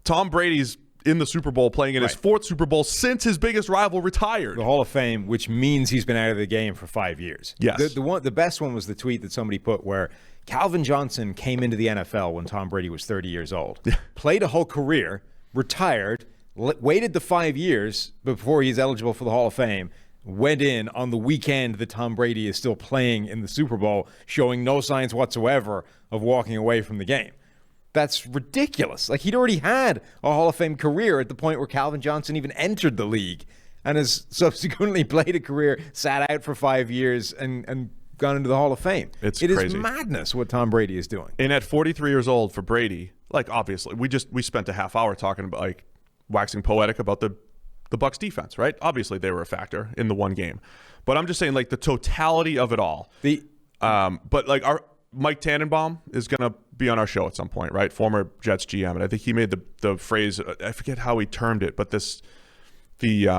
Tom Brady's in the Super Bowl playing in his 4th Super Bowl since his biggest rival retired. The Hall of Fame, which means he's been out of the game for 5 years. Yes. The best one was the tweet that somebody put where Calvin Johnson came into the NFL when Tom Brady was 30 years old, played a whole career, retired, waited the 5 years before he's eligible for the Hall of Fame, went in on the weekend that Tom Brady is still playing in the Super Bowl, showing no signs whatsoever of walking away from the game. That's ridiculous. Like, he'd already had a Hall of Fame career at the point where Calvin Johnson even entered the league and has subsequently played a career, sat out for 5 years, and gone into the Hall of Fame. It is crazy. Madness what Tom Brady is doing. And at 43 years old for Brady, like, obviously, we spent a half hour talking about, like, waxing poetic about the Bucs defense, right? Obviously, they were a factor in the one game. But I'm just saying, like, the totality of it all. But, like, our Mike Tannenbaum is going to be on our show at some point, right? Former Jets GM. And I think he made the phrase, I forget how he termed it, but the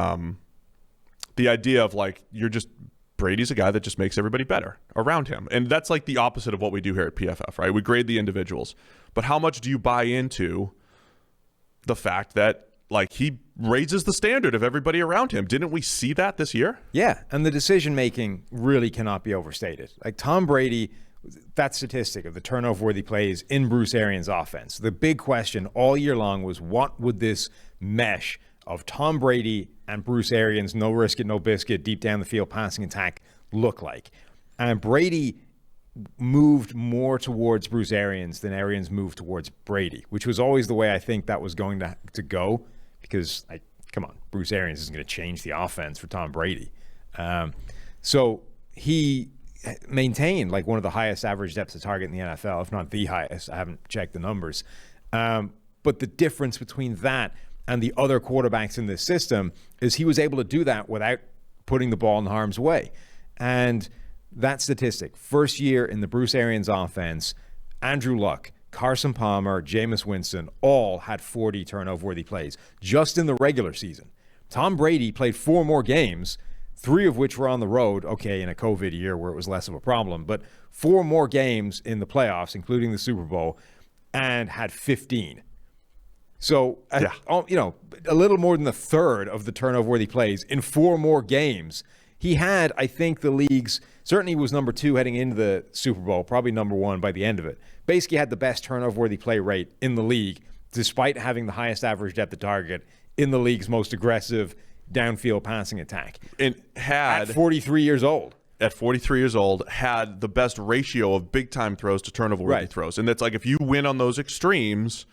idea of, like, Brady's a guy that just makes everybody better around him. And that's like the opposite of what we do here at PFF, right? We grade the individuals. But how much do you buy into the fact that, like, he raises the standard of everybody around him? Didn't we see that this year? Yeah, and the decision-making really cannot be overstated. Like, Tom Brady, that statistic of the turnover-worthy plays in Bruce Arians' offense, the big question all year long was, what would this mesh of Tom Brady and Bruce Arians, no risk it, no biscuit, deep down the field passing attack look like? And Brady moved more towards Bruce Arians than Arians moved towards Brady, which was always the way I think that was going to go, because, come on, Bruce Arians isn't going to change the offense for Tom Brady. So he maintained like one of the highest average depths of target in the NFL, if not the highest. I haven't checked the numbers. But the difference between that and the other quarterbacks in this system is he was able to do that without putting the ball in harm's way. And that statistic, first year in the Bruce Arians offense, Andrew Luck, Carson Palmer, Jameis Winston, all had 40 turnover-worthy plays just in the regular season. Tom Brady played 4 more games, 3 of which were on the road, okay, in a COVID year where it was less of a problem, but 4 more games in the playoffs, including the Super Bowl, and had 15. So, a little more than a third of the turnover-worthy plays in 4 more games he had, I think, the league's, certainly was number 2 heading into the Super Bowl, probably number 1 by the end of it. Basically had the best turnover-worthy play rate in the league, despite having the highest average depth of target in the league's most aggressive downfield passing attack. And had, at 43 years old. At 43 years old, had the best ratio of big-time throws to turnover-worthy throws. And that's like, if you win on those extremes,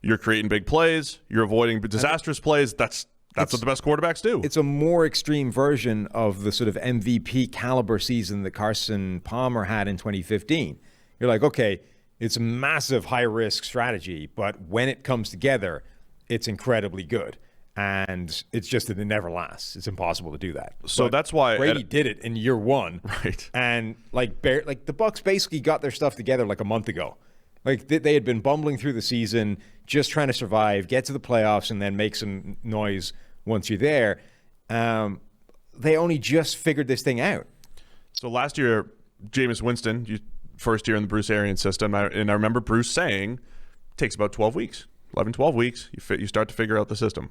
you're creating big plays, you're avoiding disastrous plays. That's what the best quarterbacks do. It's a more extreme version of the sort of MVP caliber season that Carson Palmer had in 2015. You're like, okay, it's a massive high-risk strategy, but when it comes together, it's incredibly good. And it's just that it never lasts. It's impossible to do that. So but that's why Brady did it in year 1. Right. And like the Bucs basically got their stuff together like a month ago. Like they had been bumbling through the season, just trying to survive, get to the playoffs, and then make some noise once you're there. They only just figured this thing out. So last year, Jameis Winston, first year in the Bruce Arians system, and I remember Bruce saying, it takes about 12 weeks, 11, 12 weeks, you start to figure out the system.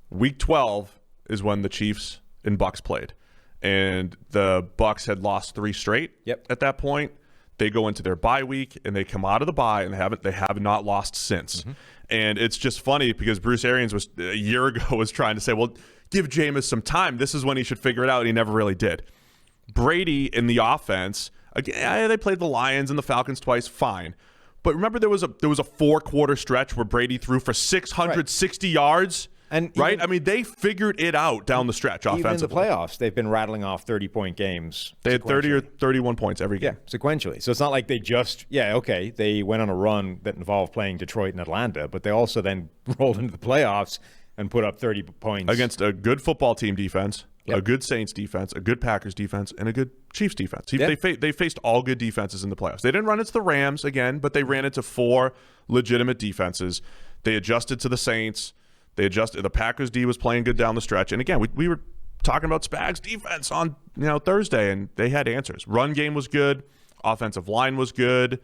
Week 12 is when the Chiefs and Bucs played, and the Bucs had lost 3 straight. At that point. They go into their bye week and they come out of the bye and they have not lost since. Mm-hmm. And it's just funny because Bruce Arians was a year ago was trying to say, well, give Jameis some time. This is when he should figure it out. And he never really did. Brady in the offense, again, they played the Lions and the Falcons twice, fine. But remember there was a 4-quarter stretch where Brady threw for 660 yards. And right? I mean, they figured it out down the stretch offensively. Even in the playoffs, they've been rattling off 30-point games. They had 30 or 31 points every game. Yeah, sequentially. So it's not like they just, they went on a run that involved playing Detroit and Atlanta, but they also then rolled into the playoffs and put up 30 points. Against a good football team defense, a good Saints defense, a good Packers defense, and a good Chiefs defense. They faced all good defenses in the playoffs. They didn't run into the Rams again, but they ran into 4 legitimate defenses. They adjusted to the Saints. They adjusted. The Packers D was playing good down the stretch, and again, we were talking about Spags defense on Thursday, and they had answers. Run game was good, offensive line was good,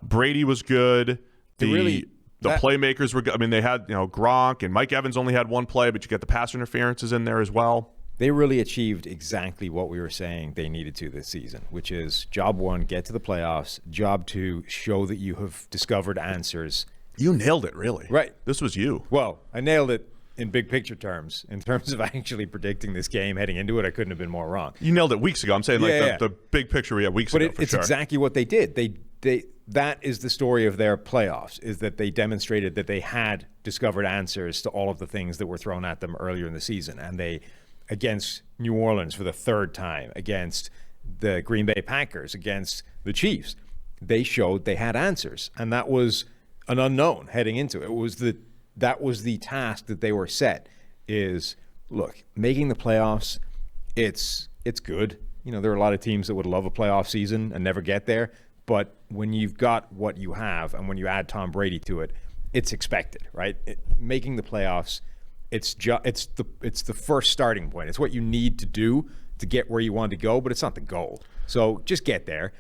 Brady was good. The playmakers were good. I mean, they had Gronk and Mike Evans only had 1 play, but you get the pass interferences in there as well. They really achieved exactly what we were saying they needed to this season, which is job 1, get to the playoffs. Job 2, show that you have discovered answers. You nailed it, really. Right. This was you. Well, I nailed it in big picture terms. In terms of actually predicting this game heading into it, I couldn't have been more wrong. You nailed it weeks ago. I'm saying the big picture we had weeks ago, But it's exactly what they did. That is the story of their playoffs, is that they demonstrated that they had discovered answers to all of the things that were thrown at them earlier in the season. And they, against New Orleans for the 3rd time, against the Green Bay Packers, against the Chiefs, they showed they had answers. And that was an unknown heading into it. That was the task that they were set. Is look, making the playoffs. It's good. There are a lot of teams that would love a playoff season and never get there. But when you've got what you have, and when you add Tom Brady to it, it's expected, right? Making the playoffs, it's the first starting point. It's what you need to do to get where you want to go, but it's not the goal. So just get there.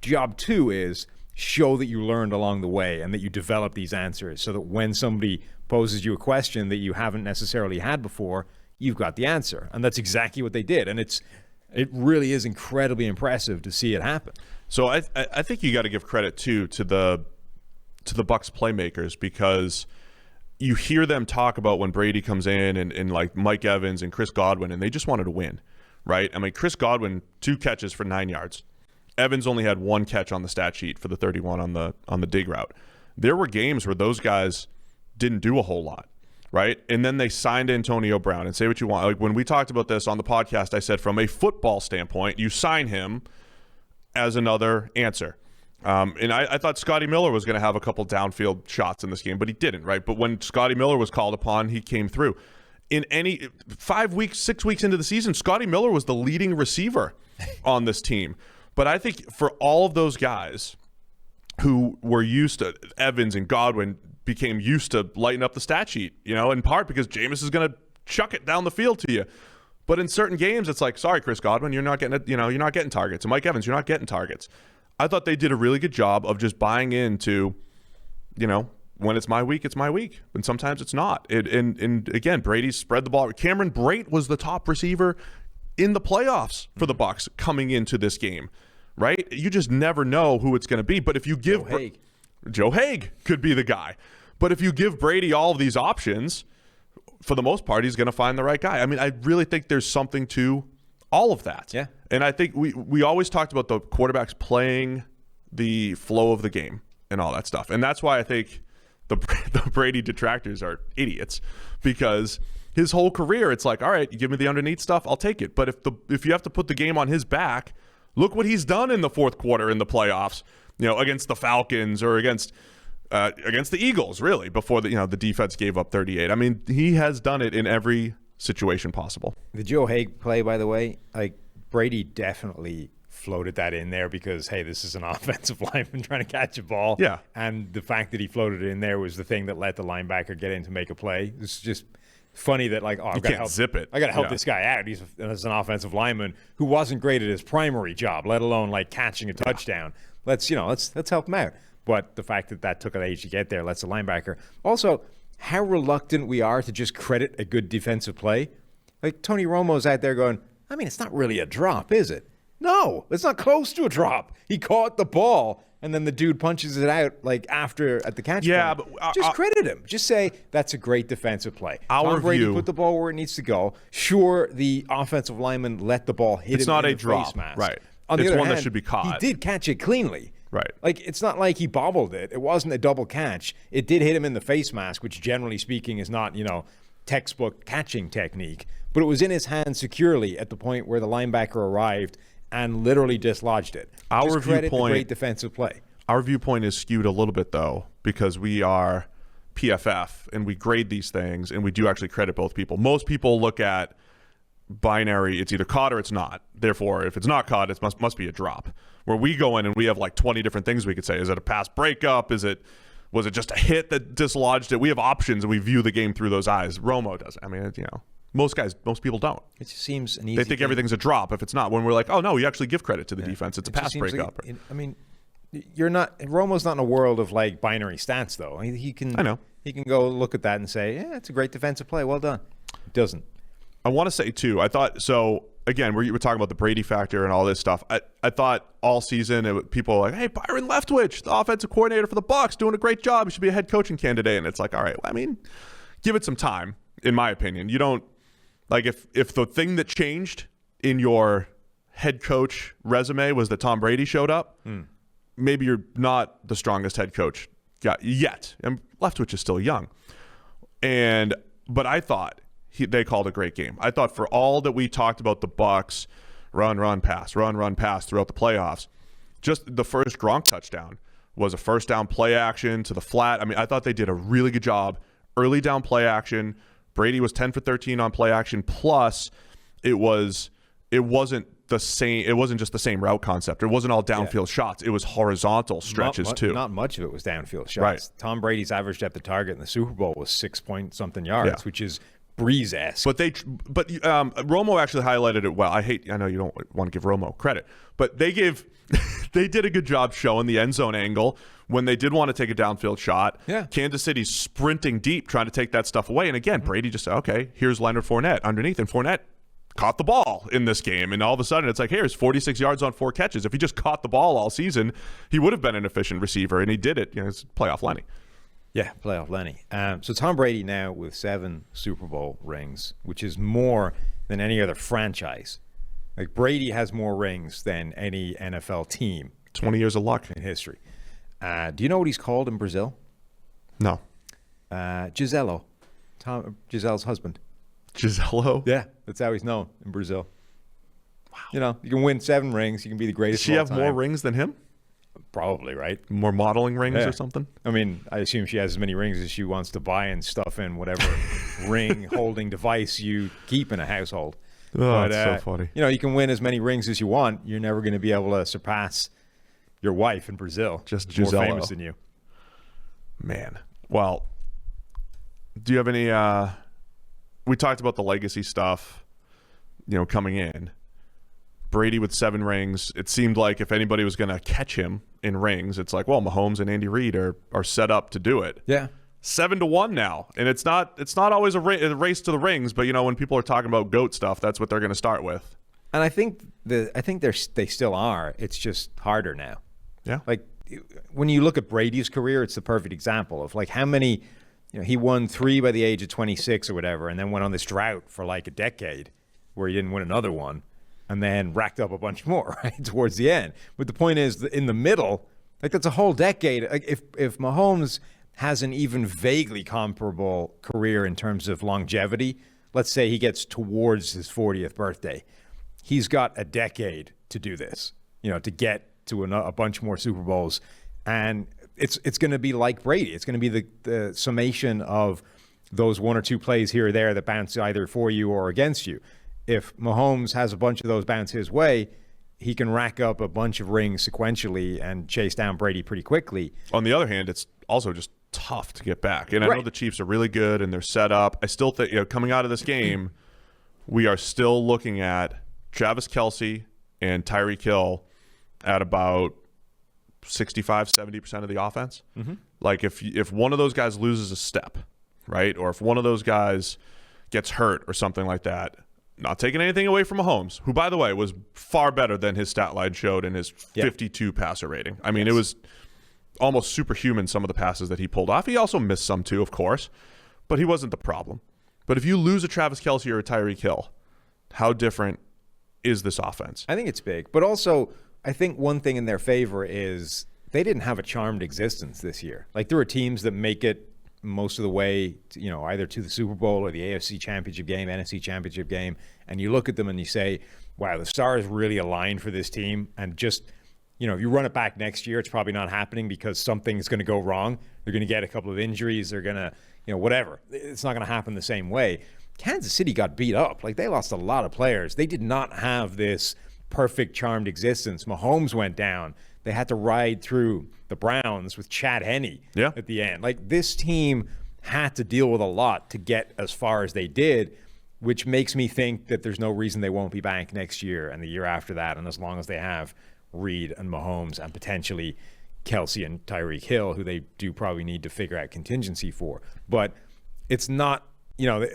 Job 2 is show that you learned along the way and that you develop these answers so that when somebody poses you a question that you haven't necessarily had before, you've got the answer. And that's exactly what they did. And it really is incredibly impressive to see it happen. So I think you got to give credit too to the Bucs playmakers, because you hear them talk about when Brady comes in and like Mike Evans and Chris Godwin, and they just wanted to win, right? I mean, Chris Godwin, 2 catches for 9 yards. Evans only had 1 catch on the stat sheet for the 31 on the dig route. There were games where those guys didn't do a whole lot, right? And then they signed Antonio Brown, and say what you want. Like when we talked about this on the podcast, I said from a football standpoint, you sign him as another answer. And I thought Scotty Miller was going to have a couple downfield shots in this game, but he didn't, right? But when Scotty Miller was called upon, he came through. In any 5 weeks, 6 weeks into the season, Scotty Miller was the leading receiver on this team. But I think for all of those guys who were used to, Evans and Godwin became used to lighting up the stat sheet, in part because Jameis is going to chuck it down the field to you. But in certain games, it's like, sorry, Chris Godwin, you're not getting it, you're not getting targets. And Mike Evans, you're not getting targets. I thought they did a really good job of just buying into, when it's my week, it's my week. And sometimes it's not. And again, Brady spread the ball. Cameron Brate was the top receiver in the playoffs for the Bucs coming into this game, right? You just never know who it's going to be. But if you give Joe Haig could be the guy. But if you give Brady all of these options, for the most part, he's going to find the right guy. I mean, I really think there's something to all of that. Yeah. And I think we always talked about the quarterbacks playing the flow of the game and all that stuff. And that's why I think the Brady detractors are idiots, because his whole career, it's like, all right, you give me the underneath stuff, I'll take it. But if you have to put the game on his back, look what he's done in the fourth quarter in the playoffs, against the Falcons or against the Eagles, really, before the defense gave up 38. I mean, he has done it in every situation possible. The Joe Haig play, by the way, like Brady definitely floated that in there because, hey, this is an offensive lineman trying to catch a ball. Yeah. And the fact that he floated it in there was the thing that let the linebacker get in to make a play. It's just funny that, like, I've got to help zip it. I got to help this guy out. He's an offensive lineman who wasn't great at his primary job, let alone like catching a touchdown. Let's help him out. But the fact that took an age to get there lets the linebacker. Also, how reluctant we are to just credit a good defensive play. Like Tony Romo's out there going, I mean, it's not really a drop, is it? No, it's not close to a drop. He caught the ball, and then the dude punches it out like after at the catch point. But just credit him. Just say that's a great defensive play. Tom Brady put the ball where it needs to go. Sure, the offensive lineman let the ball hit him in the face mask. Right. On the it's other one hand, that should be caught. He did catch it cleanly. Right. Like, it's not like he bobbled it. It wasn't a double catch. It did hit him in the face mask, which generally speaking is not, textbook catching technique. But it was in his hand securely at the point where the linebacker arrived and literally dislodged it. Just credit the great defensive play. Our viewpoint is skewed a little bit, though, because we are PFF and we grade these things and we do actually credit both people. Most people look at binary, it's either caught or it's not. Therefore, if it's not caught, it must be a drop. Where we go in and we have like 20 different things we could say. Is it a pass breakup? Was it just a hit that dislodged it? We have options and we view the game through those eyes. Romo doesn't. I mean, most people don't. It just seems an easy They think everything's a drop if it's not. When we're like, oh no, you actually give credit to the defense. It's a pass breakup. Like, Romo's not in a world of like binary stats though. He can go look at that and say, yeah, it's a great defensive play. Well done. It doesn't. I want to say too, I thought, so again, we're talking about the Brady factor and all this stuff. I thought all season people were like, hey, Byron Leftwich, the offensive coordinator for the Bucs, doing a great job. He should be a head coaching candidate. And it's like, all right, well, I mean, give it some time, in my opinion. You don't, like, if the thing that changed in your head coach resume was that Tom Brady showed up, maybe you're not the strongest head coach yet. And Leftwich is still young. But I thought they called a great game. I thought for all that we talked about the Bucs run, pass throughout the playoffs, just the first Gronk touchdown was a first down play action to the flat. I mean, I thought they did a really good job. Early down play action. Brady was 10 for 13 on play action. Plus, it wasn't the same. It wasn't just the same route concept. It wasn't all downfield shots. It was horizontal stretches too. Not much of it was downfield shots. Right. Tom Brady's average depth of target in the Super Bowl was 6-point-something yards, which is Breeze-esque. But Romo actually highlighted it well. I know you don't want to give Romo credit, but they did a good job showing the end zone angle when they did want to take a downfield shot. Yeah. Kansas City's sprinting deep, trying to take that stuff away. And again, Brady just said, okay, here's Leonard Fournette underneath. And Fournette caught the ball in this game. And all of a sudden, it's like, here's 46 yards on 4 catches. If he just caught the ball all season, he would have been an efficient receiver. And he did it. It's playoff Lenny. Yeah, playoff Lenny. So Tom Brady now with 7 Super Bowl rings, which is more than any other franchise. Like, Brady has more rings than any NFL team. 20 years of luck in history. Do you know what he's called in Brazil? No. Giselo. Giselle's husband. Giselo? Yeah, that's how he's known in Brazil. Wow. You can win 7 rings. You can be the greatest Does she have more rings than him? Probably, right? More modeling rings or something? I mean, I assume she has as many rings as she wants to buy and stuff in whatever ring-holding device you keep in a household. Oh, that's so funny. You can win as many rings as you want. You're never going to be able to surpass your wife in Brazil. Just more Giselo. famous than you. Man. Well, do you have any we talked about the legacy stuff, coming in. Brady with 7 rings. It seemed like if anybody was going to catch him in rings, it's like, well, Mahomes and Andy Reid are set up to do it. Yeah. 7-1 now, and it's not always a race to the rings, but when people are talking about GOAT stuff, that's what they're going to start with. And I think they still are. It's just harder now. Yeah. Like when you look at Brady's career, it's the perfect example of like how many, he won 3 by the age of 26 or whatever, and then went on this drought for like a decade where he didn't win another one, and then racked up a bunch more right towards the end. But the point is, in the middle, like that's a whole decade. Like if Mahomes has an even vaguely comparable career in terms of longevity, let's say he gets towards his 40th birthday, he's got a decade to do this, to get to a bunch more Super Bowls. And it's going to be like Brady. It's going to be the summation of those 1 or 2 plays here or there that bounce either for you or against you. If Mahomes has a bunch of those bounce his way, he can rack up a bunch of rings sequentially and chase down Brady pretty quickly. On the other hand, it's also just tough to get back. And I know the Chiefs are really good and they're set up. I still think, coming out of this game, we are still looking at Travis Kelce and Tyreek Hill at about 65-70% of the offense. Mm-hmm. Like if one of those guys loses a step, right, or if one of those guys gets hurt or something like that, not taking anything away from Mahomes, who, by the way, was far better than his stat line showed in his 52 passer rating. I mean, it was almost superhuman, some of the passes that he pulled off. He also missed some too, of course, but he wasn't the problem. But if you lose a Travis Kelce or a Tyreek Hill, how different is this offense? I think it's big, but also I think one thing in their favor is they didn't have a charmed existence this year. Like there were teams that make it most of the way, either to the Super Bowl or the AFC Championship game, NFC Championship game, and you look at them and you say, wow, the stars really aligned for this team. And just, if you run it back next year, it's probably not happening because something's going to go wrong. They're going to get a couple of injuries. They're going to, whatever. It's not going to happen the same way. Kansas City got beat up. Like they lost a lot of players. They did not have this perfect charmed existence. Mahomes went down. They had to ride through the Browns with Chad Henne at the end. Like this team had to deal with a lot to get as far as they did, which makes me think that there's no reason they won't be back next year and the year after that. And as long as they have Reed and Mahomes and potentially Kelce and Tyreek Hill, who they do probably need to figure out contingency for. But it's not,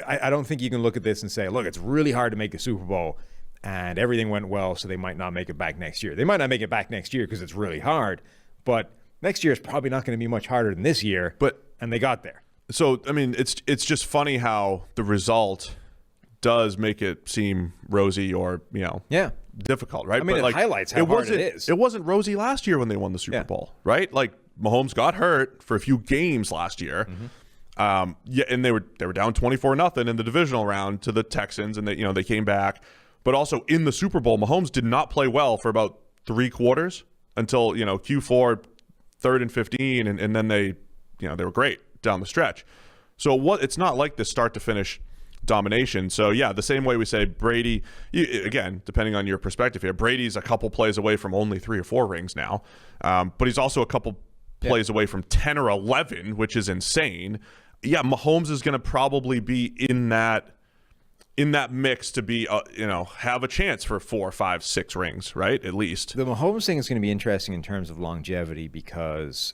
I don't think you can look at this and say, look, it's really hard to make a Super Bowl and everything went well, so they might not make it back next year. They might not make it back next year because it's really hard, but next year is probably not going to be much harder than this year, and they got there. So, I mean, it's just funny how the result does make it seem rosy or, difficult, right? I mean, it highlights how hard it is. It wasn't rosy last year when they won the Super Bowl, right? Like, Mahomes got hurt for a few games last year. Mm-hmm. And they were down 24-0 in the divisional round to the Texans, and they came back. But also in the Super Bowl, Mahomes did not play well for about 3 quarters until, Q4, 3rd and 15, and then they were great down the stretch. So it's not like this start to finish domination. So the same way we say Brady, again, depending on your perspective here, Brady's a couple plays away from only 3 or 4 rings now. But he's also a couple plays away from 10 or 11, which is insane. Yeah, Mahomes is going to probably be in that mix to be, have a chance for 4, 5, 6 rings, right? At least. The Mahomes thing is going to be interesting in terms of longevity because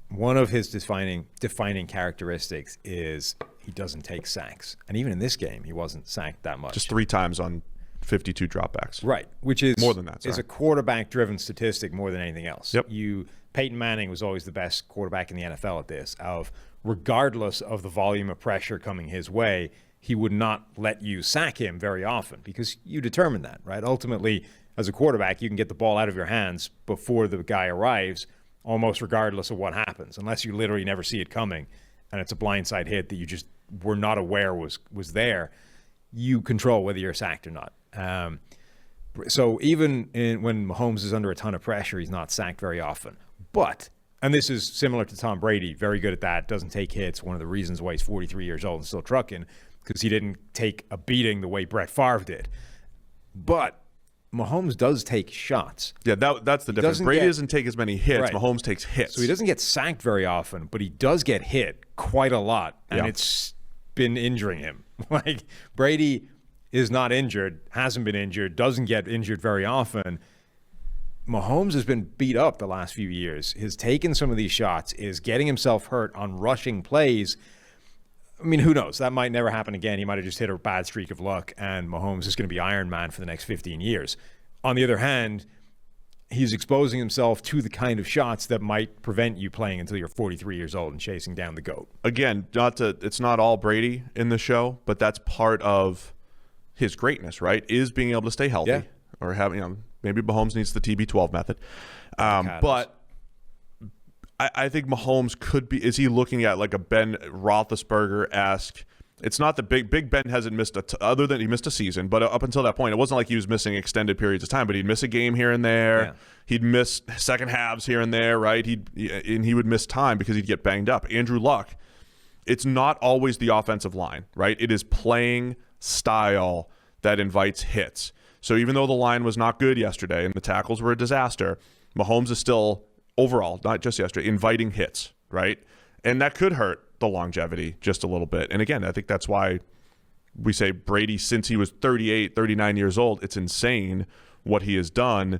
one of his defining characteristics is he doesn't take sacks. And even in this game, he wasn't sacked that much. Just 3 times on 52 dropbacks. Right, which is more than that. Is a quarterback-driven statistic more than anything else. Yep. Peyton Manning was always the best quarterback in the NFL at this, regardless of the volume of pressure coming his way, he would not let you sack him very often because you determine that, right? Ultimately, as a quarterback, you can get the ball out of your hands before the guy arrives, almost regardless of what happens, unless you literally never see it coming and it's a blindside hit that you just were not aware was there. You control whether you're sacked or not. So even when Mahomes is under a ton of pressure, he's not sacked very often. But, and this is similar to Tom Brady, very good at that, doesn't take hits. One of the reasons why he's 43 years old and still trucking, because he didn't take a beating the way Brett Favre did. But Mahomes does take shots. Yeah, that's the difference. Brady doesn't take as many hits. Right. Mahomes takes hits. So he doesn't get sacked very often, but he does get hit quite a lot, and it's been injuring him. Like, Brady is not injured, hasn't been injured, doesn't get injured very often. Mahomes has been beat up the last few years, has taken some of these shots, is getting himself hurt on rushing plays. I mean, who knows? That might never happen again. He might have just hit a bad streak of luck, and Mahomes is going to be Iron Man for the next 15 years. On the other hand, he's exposing himself to the kind of shots that might prevent you playing until you're 43 years old and chasing down the GOAT. Again, it's not all Brady in the show, but that's part of his greatness, right? Is being able to stay healthy, or having, maybe Mahomes needs the TB12 method. But I think Mahomes could be. Is he looking at like a Ben Roethlisberger-esque? It's not the Big Ben hasn't missed other than he missed a season, but up until that point, it wasn't like he was missing extended periods of time. But he'd miss a game here and there. Yeah. He'd miss second halves here and there, right? He would miss time because he'd get banged up. Andrew Luck, it's not always the offensive line, right? It is playing style that invites hits. So even though the line was not good yesterday and the tackles were a disaster, Mahomes is still overall, not just yesterday, inviting hits, right? And that could hurt the longevity just a little bit. And again, I think that's why we say Brady, since he was 38, 39 years old, it's insane what he has done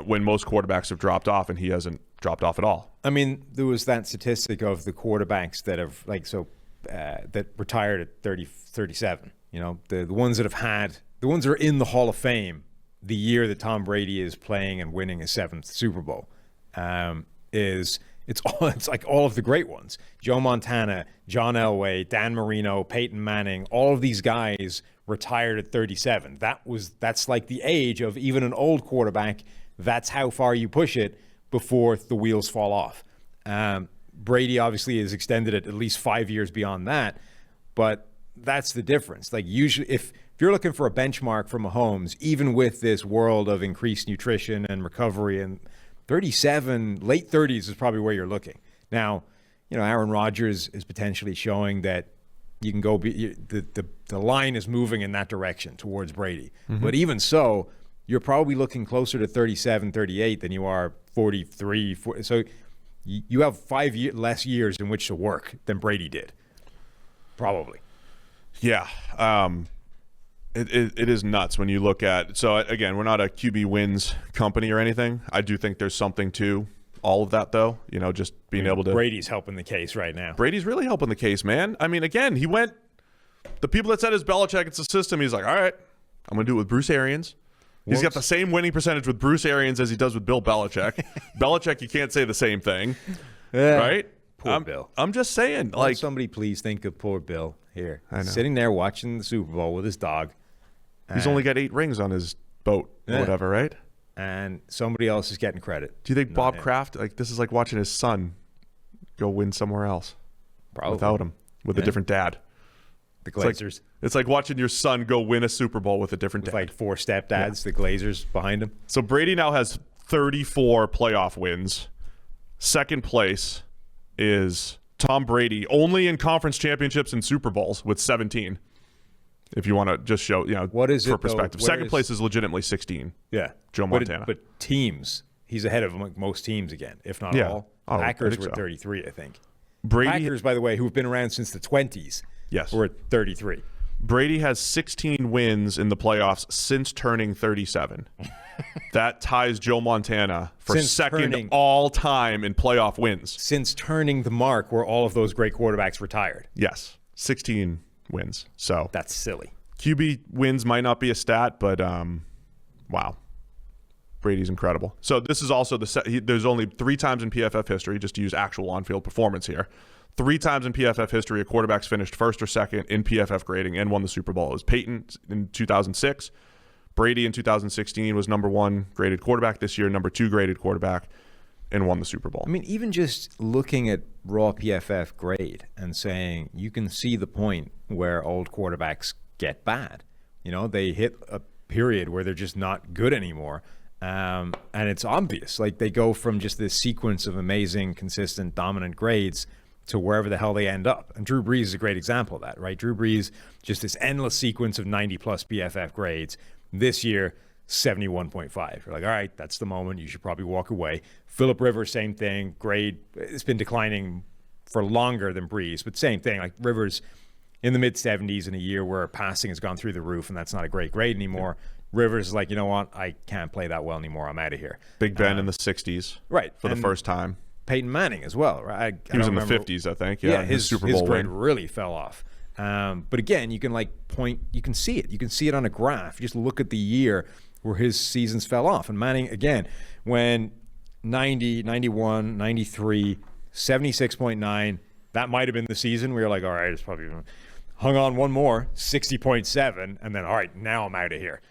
when most quarterbacks have dropped off, and he hasn't dropped off at all. I mean, there was that statistic of the quarterbacks that have that retired at 37. You know, the ones that are in the Hall of Fame the year that Tom Brady is playing and winning his 7th Super Bowl it's like all of the great ones. Joe Montana, John Elway, Dan Marino, Peyton Manning, all of these guys retired at 37. That's like the age of even an old quarterback. That's how far you push it before the wheels fall off. Brady obviously has extended it at least 5 years beyond that, but that's the difference. Like usually if you're looking for a benchmark for Mahomes, even with this world of increased nutrition and recovery, and 37, late 30s is probably where you're looking. Now, you know, Aaron Rodgers is potentially showing that you can go the line is moving in that direction towards Brady. Mm-hmm. But even so, you're probably looking closer to 37, 38 than you are 43, 40. So you have 5 less years in which to work than Brady did. Probably. Yeah. It is nuts when you look at. So again, we're not a QB wins company or anything. I do think there's something to all of that, though. You know, just being able to. Brady's helping the case right now. Brady's really helping the case, man. I mean, again, he went. The people that said it's Belichick, it's a system. He's like, all right, I'm going to do it with Bruce Arians. He's got the same winning percentage with Bruce Arians as he does with Bill Belichick. Belichick, you can't say the same thing, right? Poor Bill. I'm just saying, like, somebody please think of poor Bill here, sitting there watching the Super Bowl with his dog. He's only got 8 rings on his boat or whatever, right? And somebody else is getting credit. Do you think Bob Kraft, like, this is like watching his son go win somewhere else? Probably. Without him, with a different dad. The Glazers. It's like watching your son go win a Super Bowl with a different dad. Like 4 stepdads, the Glazers behind him. So Brady now has 34 playoff wins. Second place is Tom Brady, only in conference championships and Super Bowls with 17. If you want to just show, you know, what is for it, perspective. Second place is legitimately 16. Yeah. Joe Montana. But teams, he's ahead of most teams again, if not all. Packers were 33, I think. Packers, by the way, who've been around since the 20s, were at 33. Brady has 16 wins in the playoffs since turning 37. That ties Joe Montana for second all time in playoff wins. Since turning the mark where all of those great quarterbacks retired. Yes. 16 wins. So that's silly. QB wins might not be a stat, but wow. Brady's incredible. So this is also there's only 3 times in PFF history, just to use actual on-field performance here. 3 times in PFF history, a quarterback's finished first or second in PFF grading and won the Super Bowl. It was Peyton in 2006. Brady in 2016 was number 1 graded quarterback. This year, number 2 graded quarterback, and won the Super Bowl. I mean, even just looking at raw PFF grade and saying you can see the point where old quarterbacks get bad. You know, they hit a period where they're just not good anymore. And it's obvious. Like, they go from just this sequence of amazing, consistent, dominant grades to wherever the hell they end up. And Drew Brees is a great example of that, right? Drew Brees, just this endless sequence of 90-plus PFF grades. This year, 71.5. You're like, all right, that's the moment. You should probably walk away. Phillip Rivers, same thing. Grade, it's been declining for longer than Brees, but same thing. Like, Rivers in the mid-70s in a year where passing has gone through the roof, and that's not a great grade anymore. Yeah. Rivers is like, you know what? I can't play that well anymore. I'm out of here. Big Ben in the 60s. Right. For the first time. Peyton Manning as well, right? He was in the 50s, I think. Yeah, his Super Bowl grid win really fell off. But again, you can you can see it. You can see it on a graph. You just look at the year where his seasons fell off. And Manning, again, when 90, 91, 93, 76.9, that might have been the season we were like, all right, it's probably hung on one more, 60.7, and then, all right, now I'm out of here.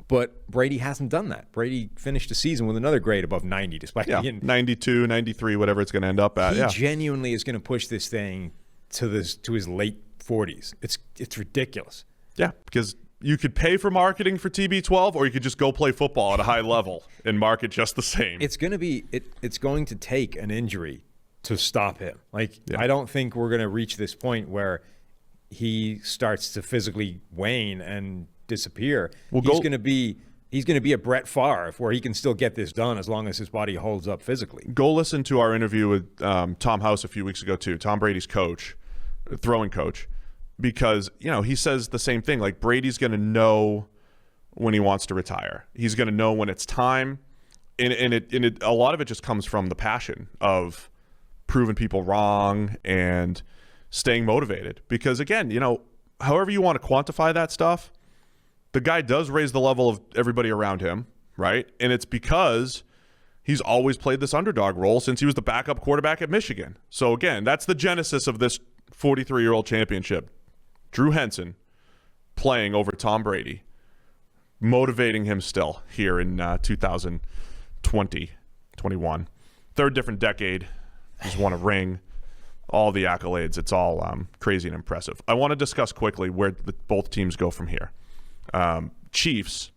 But Brady hasn't done that. Brady finished the season with another grade above 90, despite being 92, 93, whatever it's going to end up at. He genuinely is going to push this thing to his late 40s. It's ridiculous. Yeah, because you could pay for marketing for TB12, or you could just go play football at a high level and market just the same. It's going to take an injury to stop him. I don't think we're going to reach this point where he starts to physically wane and disappear. He's going to be a Brett Favre, where he can still get this done as long as his body holds up physically. Go listen to our interview with Tom House a few weeks ago too, Tom Brady's throwing coach, because he says the same thing. Like, Brady's going to know when he wants to retire. He's going to know when it's time, and a lot of it just comes from the passion of proving people wrong and staying motivated. Because again, however you want to quantify that stuff, the guy does raise the level of everybody around him, right? And it's because he's always played this underdog role since he was the backup quarterback at Michigan. So again, that's the genesis of this 43-year-old championship. Drew Henson playing over Tom Brady, motivating him still here in 2020, 21. Third different decade. He's won a ring, all the accolades. It's all crazy and impressive. I want to discuss quickly where both teams go from here. Chiefs,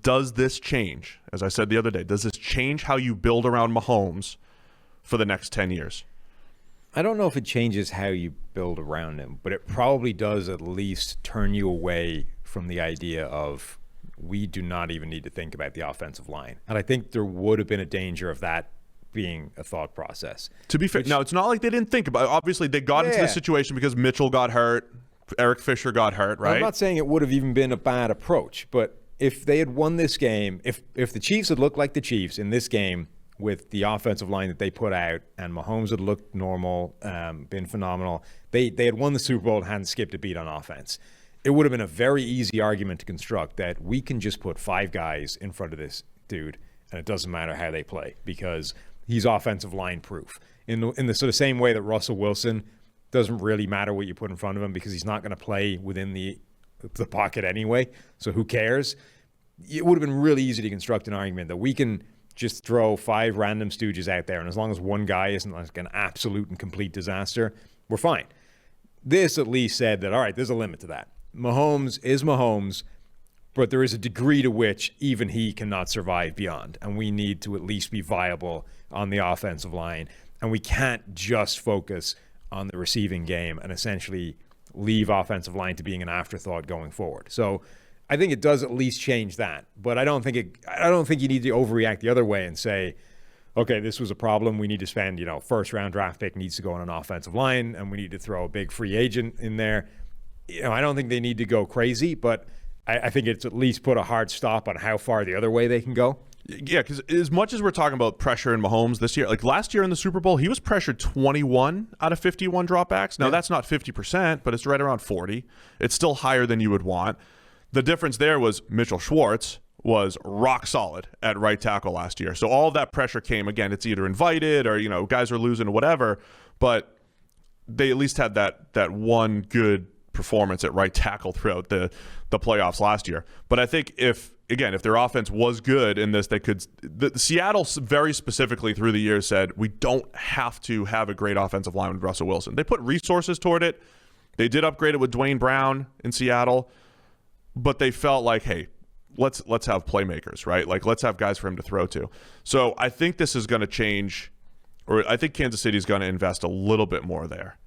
does this change, as I said the other day, does this change how you build around Mahomes for the next 10 years? I don't know if it changes how you build around him, but it probably does at least turn you away from the idea of, we do not even need to think about the offensive line. And I think there would have been a danger of that being a thought process. To be fair, now it's not like they didn't think about it. Obviously, they got into this situation because Mitchell got hurt, Eric Fisher got hurt, right? I'm not saying it would have even been a bad approach, but if they had won this game, if the Chiefs had looked like the Chiefs in this game with the offensive line that they put out, and Mahomes had looked normal, been phenomenal, they had won the Super Bowl and hadn't skipped a beat on offense, it would have been a very easy argument to construct that we can just put 5 guys in front of this dude, and it doesn't matter how they play because he's offensive line proof. In the sort of same way that Russell Wilson doesn't really matter what you put in front of him because he's not going to play within the pocket anyway, so who cares? It would have been really easy to construct an argument that we can just throw 5 random stooges out there, and as long as one guy isn't like an absolute and complete disaster, we're fine. This at least said that, all right, there's a limit to that. Mahomes is Mahomes, but there is a degree to which even he cannot survive beyond, and we need to at least be viable on the offensive line, and we can't just focus on the receiving game and essentially leave offensive line to being an afterthought going forward. So I think it does at least change that, but I don't think you need to overreact the other way and say, okay, this was a problem. We need to spend, first round draft pick needs to go on an offensive line, and we need to throw a big free agent in there. I don't think they need to go crazy, but I think it's at least put a hard stop on how far the other way they can go. Yeah, because as much as we're talking about pressure in Mahomes this year, like last year in the Super Bowl, he was pressured 21 out of 51 dropbacks. Now, that's not 50%, but it's right around 40. It's still higher than you would want. The difference there was Mitchell Schwartz was rock solid at right tackle last year. So all of that pressure came, again, it's either invited or, guys are losing or whatever, but they at least had that one good performance at right tackle throughout the playoffs last year. But I think if their offense was good in this, Seattle very specifically through the years said, we don't have to have a great offensive line with Russell Wilson. They put resources toward it. They did upgrade it with Dwayne Brown in Seattle, but they felt like, hey, let's have playmakers, right? Like, let's have guys for him to throw to. So I think this is going to change, or I think Kansas City is going to invest a little bit more there.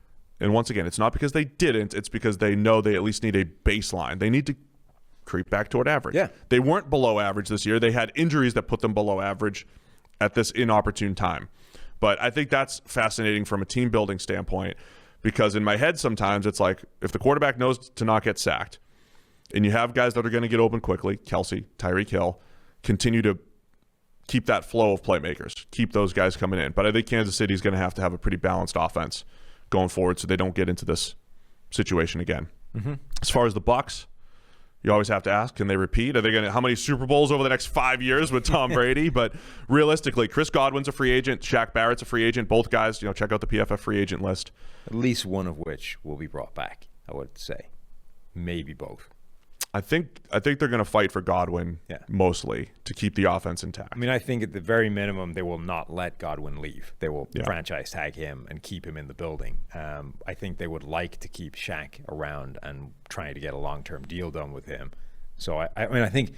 And once again, it's not because they didn't. It's because they know they at least need a baseline. They need to creep back toward average. Yeah. They weren't below average this year. They had injuries that put them below average at this inopportune time. But I think that's fascinating from a team building standpoint, because in my head sometimes it's like, if the quarterback knows to not get sacked and you have guys that are going to get open quickly, Kelsey, Tyreek Hill, continue to keep that flow of playmakers, keep those guys coming in. But I think Kansas City's going to have a pretty balanced offense going forward so they don't get into this situation again. As far as the Bucs, you always have to ask, can they repeat? Are they going to, how many Super Bowls over the next 5 years with Tom Brady? But realistically, Chris Godwin's a free agent. Shaq Barrett's a free agent. Both guys, check out the PFF free agent list. At least one of which will be brought back, I would say. Maybe both. I think they're going to fight for Godwin mostly to keep the offense intact. I mean, I think at the very minimum, they will not let Godwin leave. They will franchise tag him and keep him in the building. I think they would like to keep Shaq around and trying to get a long-term deal done with him. So, I think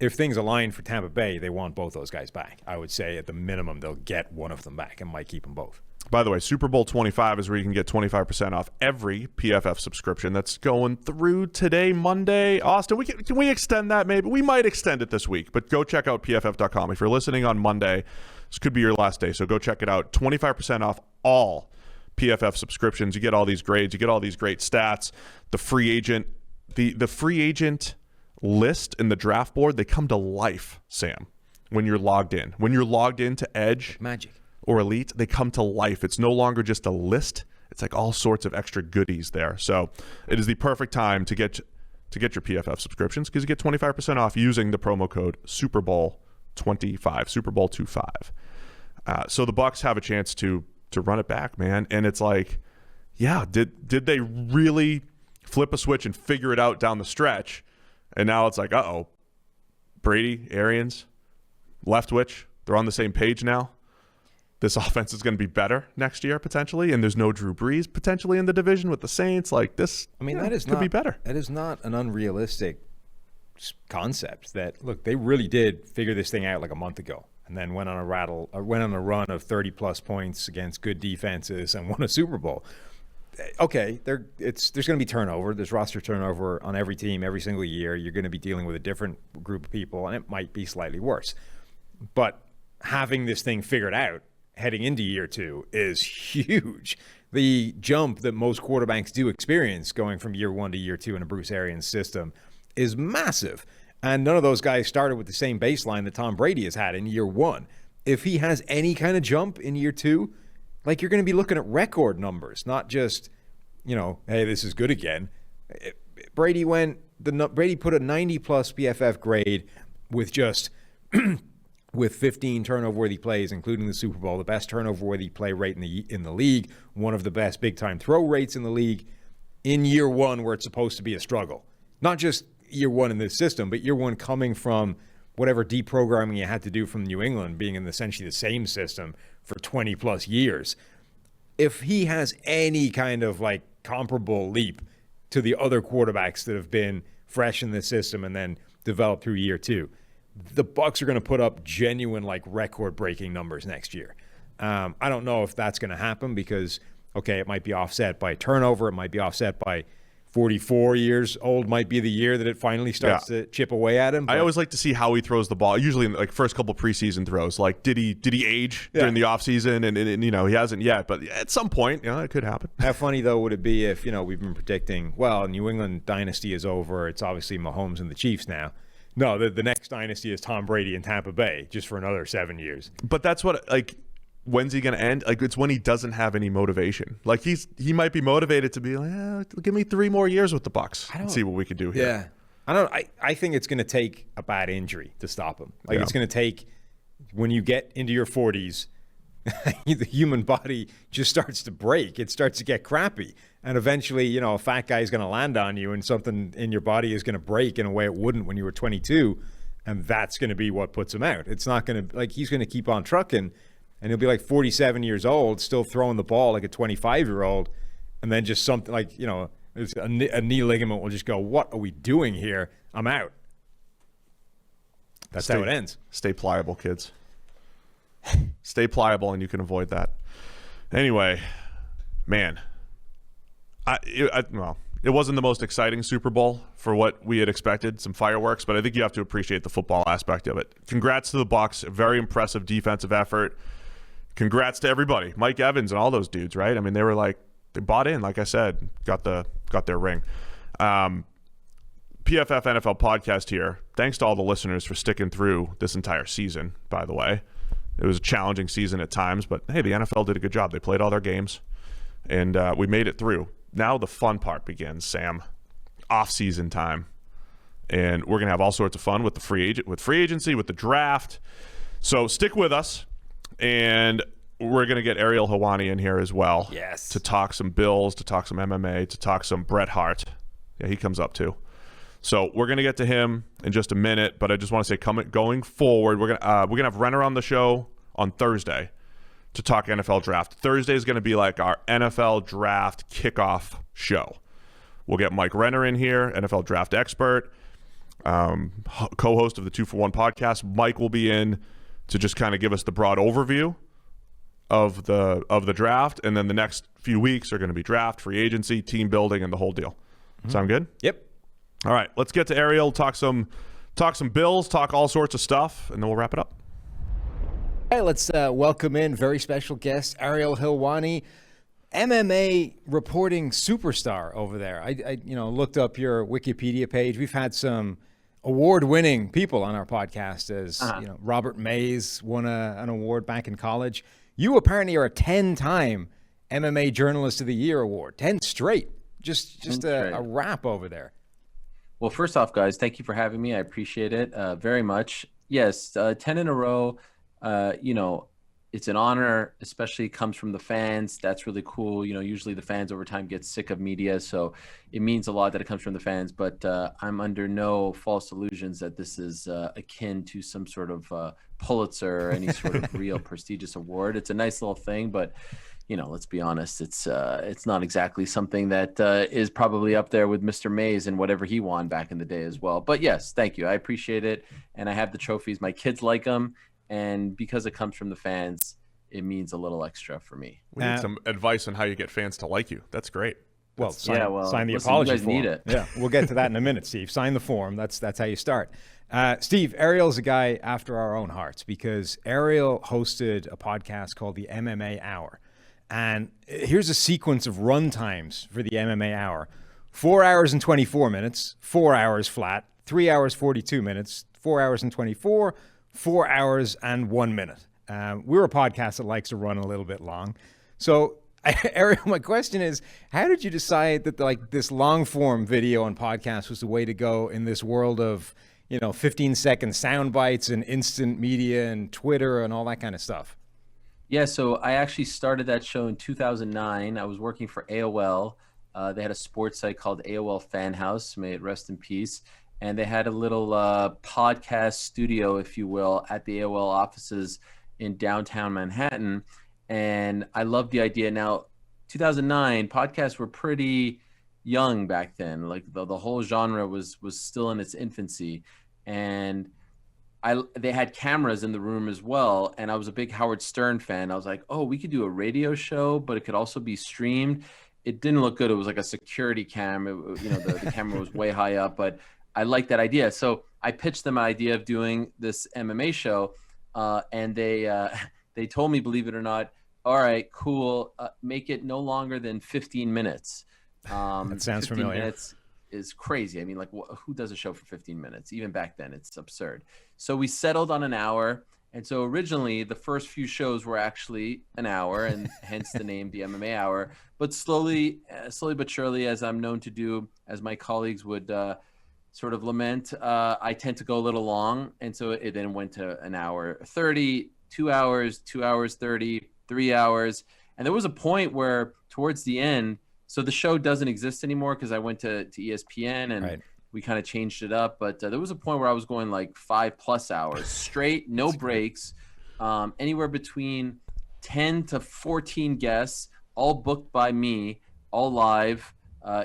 if things align for Tampa Bay, they want both those guys back. I would say at the minimum, they'll get one of them back and might keep them both. By the way, Super Bowl 25 is where you can get 25% off every PFF subscription. That's going through today, Monday. Austin, can we extend that maybe? We might extend it this week, but go check out PFF.com. If you're listening on Monday, this could be your last day, so go check it out. 25% off all PFF subscriptions. You get all these grades. You get all these great stats. The free agent, the free agent list and the draft board, they come to life, Sam, when you're logged in. When you're logged into Edge. Magic. Or Elite, they come to life. It's no longer just a list. It's like all sorts of extra goodies there. So it is the perfect time to get your PFF subscriptions because you get 25% off using the promo code Super Bowl 25, Super Bowl 25. So the Bucs have a chance to run it back, man. And it's like, did they really flip a switch and figure it out down the stretch? And now it's like, Brady, Arians, Leftwich, they're on the same page now. This offense is going to be better next year potentially, and there's no Drew Brees potentially in the division with the Saints. Like this, could be better. That is not an unrealistic concept. That look, they really did figure this thing out like a month ago, and then went on a run of 30+ points against good defenses and won a Super Bowl. Okay, there's going to be turnover. There's roster turnover on every team every single year. You're going to be dealing with a different group of people, and it might be slightly worse. But having this thing figured out heading into year 2 is huge. The jump that most quarterbacks do experience going from year 1 to year 2 in a Bruce Arians system is massive. And none of those guys started with the same baseline that Tom Brady has had in year 1. If he has any kind of jump in year 2, like you're going to be looking at record numbers, not just, hey, this is good again. Brady put a 90+ PFF grade with just with 15 turnover-worthy plays, including the Super Bowl, the best turnover-worthy play rate in the league, one of the best big-time throw rates in the league, in year 1 where it's supposed to be a struggle. Not just year 1 in this system, but year 1 coming from whatever deprogramming you had to do from New England, being in essentially the same system for 20+ years. If he has any kind of like comparable leap to the other quarterbacks that have been fresh in this system and then developed through year 2, the Bucs are going to put up genuine, like, record-breaking numbers next year. I don't know if that's going to happen because, okay, it might be offset by turnover. It might be offset by 44 years old might be the year that it finally starts to chip away at him. But I always like to see how he throws the ball. Usually in like first couple preseason throws, like did he age during the offseason? And he hasn't yet, but at some point, it could happen. How funny though would it be if, we've been predicting, well, New England dynasty is over. It's obviously Mahomes and the Chiefs now. No, the next dynasty is Tom Brady in Tampa Bay just for another 7 years. But that's what, like, when's he going to end? Like, it's when he doesn't have any motivation. Like, he might be motivated to be like, give me 3 more years with the Bucs and see what we can do here. Yeah. I think it's going to take a bad injury to stop him. Like, it's going to take, when you get into your 40s, the human body just starts to break. It starts to get crappy. And eventually, a fat guy is going to land on you and something in your body is going to break in a way it wouldn't when you were 22. And that's going to be what puts him out. It's not going to, like, he's going to keep on trucking and he'll be like 47 years old, still throwing the ball like a 25-year-old. And then just something like, a knee ligament will just go, what are we doing here? I'm out. That's how it ends. Stay pliable, kids. Stay pliable and you can avoid that. Anyway, man. It wasn't the most exciting Super Bowl for what we had expected, some fireworks, but I think you have to appreciate the football aspect of it. Congrats to the Bucs, a very impressive defensive effort. Congrats to everybody, Mike Evans and all those dudes, right? I mean, they bought in, like I said, got their ring. PFF NFL Podcast here. thanks to all the listeners for sticking through this entire season, by the way. It was a challenging season at times, but hey, the NFL did a good job. They played all their games, and we made it through. Now the fun part begins, Sam. Off-season time. And we're going to have all sorts of fun with free agency, with the draft. So stick with us, and we're going to get Ariel Helwani in here as well. Yes. To talk some Bills, to talk some MMA, to talk some Bret Hart. Yeah, he comes up too. So we're going to get to him in just a minute, but I just want to say going forward, we're going to have Renner on the show on Thursday to talk NFL draft. Thursday is going to be like our NFL draft kickoff show. We'll get Mike Renner in here, NFL draft expert, co-host of the 2-for-1 podcast. Mike will be in to just kind of give us the broad overview of the draft, and then the next few weeks are going to be draft, free agency, team building, and the whole deal. Sound good? Yep. All right, let's get to Ariel, talk some Bills, talk all sorts of stuff, and then we'll wrap it up. Hey, let's welcome in very special guest Ariel Helwani, MMA reporting superstar over there. I looked up your Wikipedia page. We've had some award-winning people on our podcast, as Robert Mays won an award back in college. You apparently are a 10-time MMA Journalist of the Year award, 10 straight. Just a wrap over there. Well, first off, guys, thank you for having me. I appreciate it very much. Yes, 10 in a row. It's an honor, especially comes from the fans. That's really cool. Usually the fans over time get sick of media, so it means a lot that it comes from the fans. But I'm under no false illusions that this is akin to some sort of Pulitzer or any sort of real prestigious award. It's a nice little thing, but let's be honest, it's not exactly something that is probably up there with Mr. Mays and whatever he won back in the day as well. But yes, thank you. I appreciate it. And I have the trophies. My kids like them. And because it comes from the fans, it means a little extra for me. We need some advice on how you get fans to like you. That's great. Well, sign the listen, apology you guys form. Need it. Yeah, we'll get to that in a minute, Steve. Sign the form. That's how you start. Steve, Ariel's a guy after our own hearts because Ariel hosted a podcast called the MMA Hour. And here's a sequence of run times for the MMA Hour. 4 hours and 24 minutes, 4 hours flat, 3 hours 42 minutes, 4 hours and 24, 4 hours and 1 minute. We're a podcast that likes to run a little bit long. So, Ariel, my question is, how did you decide that this long form video and podcast was the way to go in this world of 15-second sound bites and instant media and Twitter and all that kind of stuff? Yeah, so I actually started that show in 2009. I was working for AOL. They had a sports site called AOL Fan House, may it rest in peace. And they had a little podcast studio, if you will, at the AOL offices in downtown Manhattan. And I loved the idea. Now, 2009, podcasts were pretty young back then. Like the whole genre was still in its infancy. And they had cameras in the room as well, and I was a big Howard Stern fan. I was like, oh, we could do a radio show, but it could also be streamed. It didn't look good. It was like a security cam. The camera was way high up, but I liked that idea. So I pitched them an idea of doing this MMA show, and they told me, believe it or not, all right, cool, make it no longer than 15 minutes. That sounds 15 familiar. Minutes is crazy. I mean, like, who does a show for 15 minutes? Even back then, it's absurd. So we settled on an hour. And so originally, the first few shows were actually an hour, and hence the name, the MMA Hour. But slowly but surely, as I'm known to do, as my colleagues would sort of lament, I tend to go a little long. And so it then went to an hour 30, 2 hours, 2 hours 30, 3 hours. And there was a point where towards the end, so the show doesn't exist anymore because I went to ESPN and we kind of changed it up. But there was a point where I was going like 5+ hours straight, no breaks, anywhere between 10 to 14 guests, all booked by me, all live.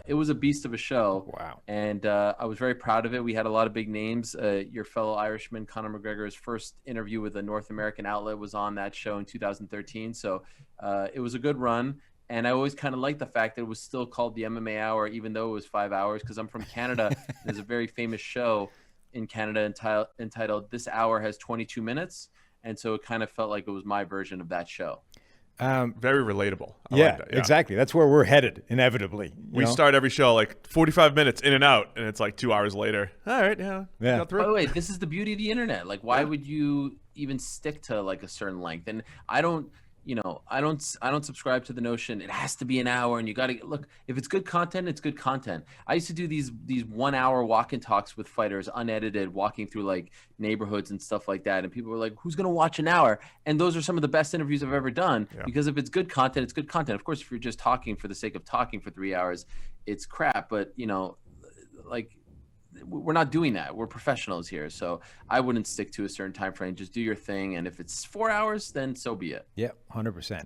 It was a beast of a show. Wow. And I was very proud of it. We had a lot of big names. Your fellow Irishman, Conor McGregor's first interview with a North American outlet was on that show in 2013. So it was a good run. And I always kind of liked the fact that it was still called the MMA Hour, even though it was 5 hours, because I'm from Canada. There's a very famous show in Canada entitled This Hour Has 22 Minutes. And so it kind of felt like it was my version of that show. Very relatable. I Yeah, like that. exactly. That's where we're headed inevitably. We start every show like 45 minutes in and out, and it's like 2 hours later. All right, got through. By the way, this is the beauty of the internet. Like, why would you even stick to like a certain length? And I don't subscribe to the notion it has to be an hour and you got to look. If it's good content, it's good content. I used to do these 1 hour walk and talks with fighters, unedited, walking through like neighborhoods and stuff like that. And people were like, "Who's gonna watch an hour?" And those are some of the best interviews I've ever done because if it's good content, it's good content. Of course, if you're just talking for the sake of talking for 3 hours, it's crap. But like, we're not doing that. We're professionals here. So I wouldn't stick to a certain time frame. Just do your thing. And if it's 4 hours, then so be it. Yeah, 100%.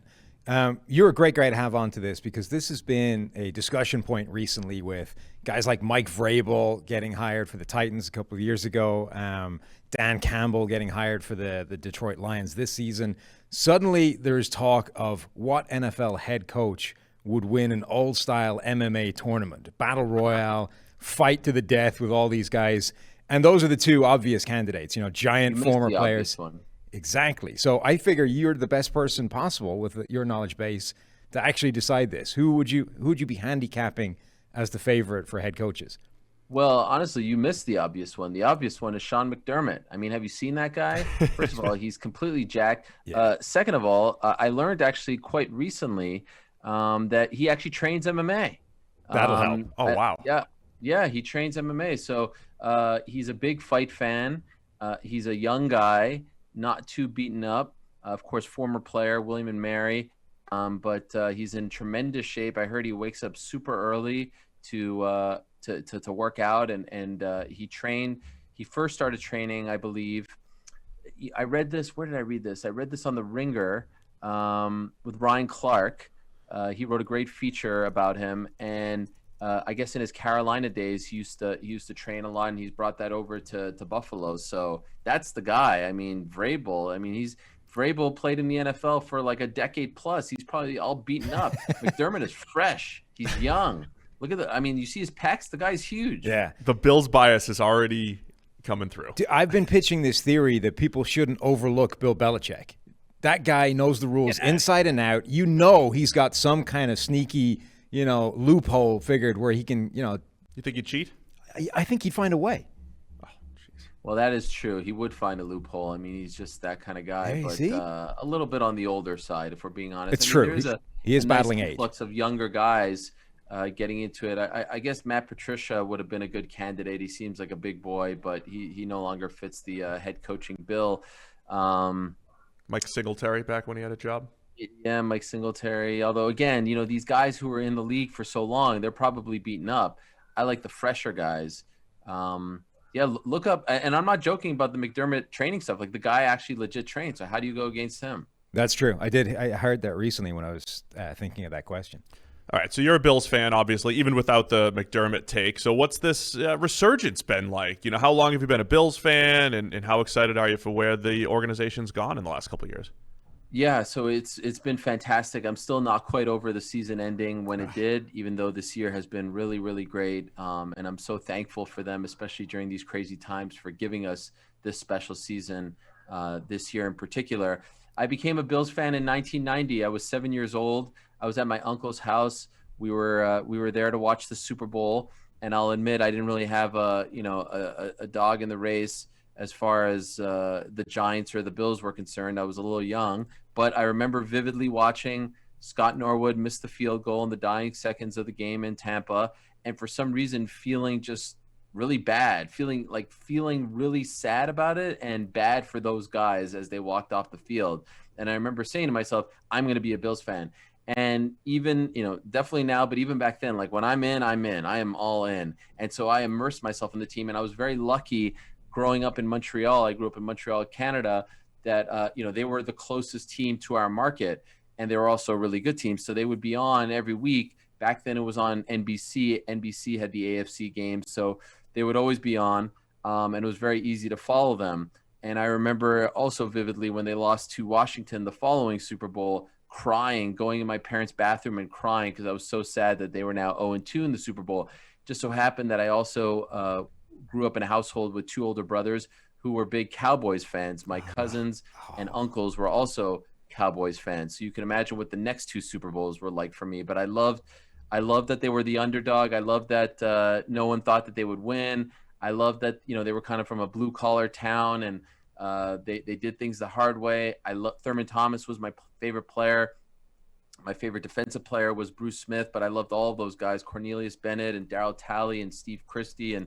You're a great guy to have onto this because this has been a discussion point recently with guys like Mike Vrabel getting hired for the Titans a couple of years ago, Dan Campbell getting hired for the Detroit Lions this season. Suddenly there's talk of what NFL head coach would win an old-style MMA tournament, battle royale, fight to the death with all these guys. And those are the two obvious candidates, giant former players. Exactly. So I figure you're the best person possible with your knowledge base to actually decide this. Who would you be handicapping as the favorite for head coaches? Well, honestly, you missed the obvious one. The obvious one is Sean McDermott. I mean, have you seen that guy? First of all, he's completely jacked. Yeah. Second of all, I learned actually quite recently that he actually trains MMA. That'll help. Oh, wow. Yeah, he trains MMA. So he's a big fight fan. He's a young guy, not too beaten up. Of course, former player, William and Mary. But he's in tremendous shape. I heard he wakes up super early to work out. And he first started training, I believe. I read this. Where did I read this? I read this on The Ringer with Ryan Clark. He wrote a great feature about him. And I guess in his Carolina days, he used to train a lot, and he's brought that over to Buffalo. So that's the guy. I mean, Vrabel. I mean, Vrabel played in the NFL for like a decade plus. He's probably all beaten up. McDermott is fresh. He's young. Look at I mean, you see his pecs. The guy's huge. Yeah. The Bills bias is already coming through. Dude, I've been pitching this theory that people shouldn't overlook Bill Belichick. That guy knows the rules inside and out. He's got some kind of sneaky loophole figured where he can, You think he'd cheat? I think he'd find a way. Oh, jeez. Well, that is true. He would find a loophole. I mean, he's just that kind of guy, Hey, but see? A little bit on the older side, if we're being honest. It's true. There's He is nice battling age. influx of younger guys getting into it. I guess Matt Patricia would have been a good candidate. He seems like a big boy, but he no longer fits the head coaching bill. Mike Singletary back when he had a job. Yeah, Mike Singletary. Although, again, these guys who were in the league for so long, they're probably beaten up. I like the fresher guys. Look up. And I'm not joking about the McDermott training stuff. Like, the guy actually legit trains. So how do you go against him? That's true. I heard that recently when I was thinking of that question. All right, so you're a Bills fan, obviously, even without the McDermott take. So what's this resurgence been like? How long have you been a Bills fan, and how excited are you for where the organization's gone in the last couple of years? Yeah, so it's been fantastic. I'm still not quite over the season ending when it did, even though this year has been really, really great. And I'm so thankful for them, especially during these crazy times, for giving us this special season this year in particular. I became a Bills fan in 1990. I was 7 years old. I was at my uncle's house. We were there to watch the Super Bowl, and I'll admit I didn't really have a dog in the race as far as the Giants or the Bills were concerned. I was a little young, but I remember vividly watching Scott Norwood miss the field goal in the dying seconds of the game in Tampa, and for some reason feeling just really bad, feeling really sad about it and bad for those guys as they walked off the field. And I remember saying to myself, I'm going to be a Bills fan. And even, definitely now, but even back then, like when I'm in, I am all in. And so I immersed myself in the team, and I was very lucky growing up in Montreal. I grew up in Montreal, Canada, that, they were the closest team to our market, and they were also a really good team. So they would be on every week. Back then it was on NBC. NBC had the AFC games. So they would always be on, and it was very easy to follow them. And I remember also vividly when they lost to Washington the following Super Bowl, crying, going in my parents' bathroom and crying because I was so sad that they were now 0-2 in the Super Bowl. Just so happened that I also grew up in a household with two older brothers who were big Cowboys fans. My cousins and uncles were also Cowboys fan, so you can imagine what the next two Super Bowls were like for me. But I loved that they were the underdog. I loved that no one thought that they would win. I loved that, you know, they were kind of from a blue collar town, and they did things the hard way. Thurman Thomas was my favorite player. My favorite defensive player was Bruce Smith, but I loved all of those guys: Cornelius Bennett and Darryl Talley and Steve Christie and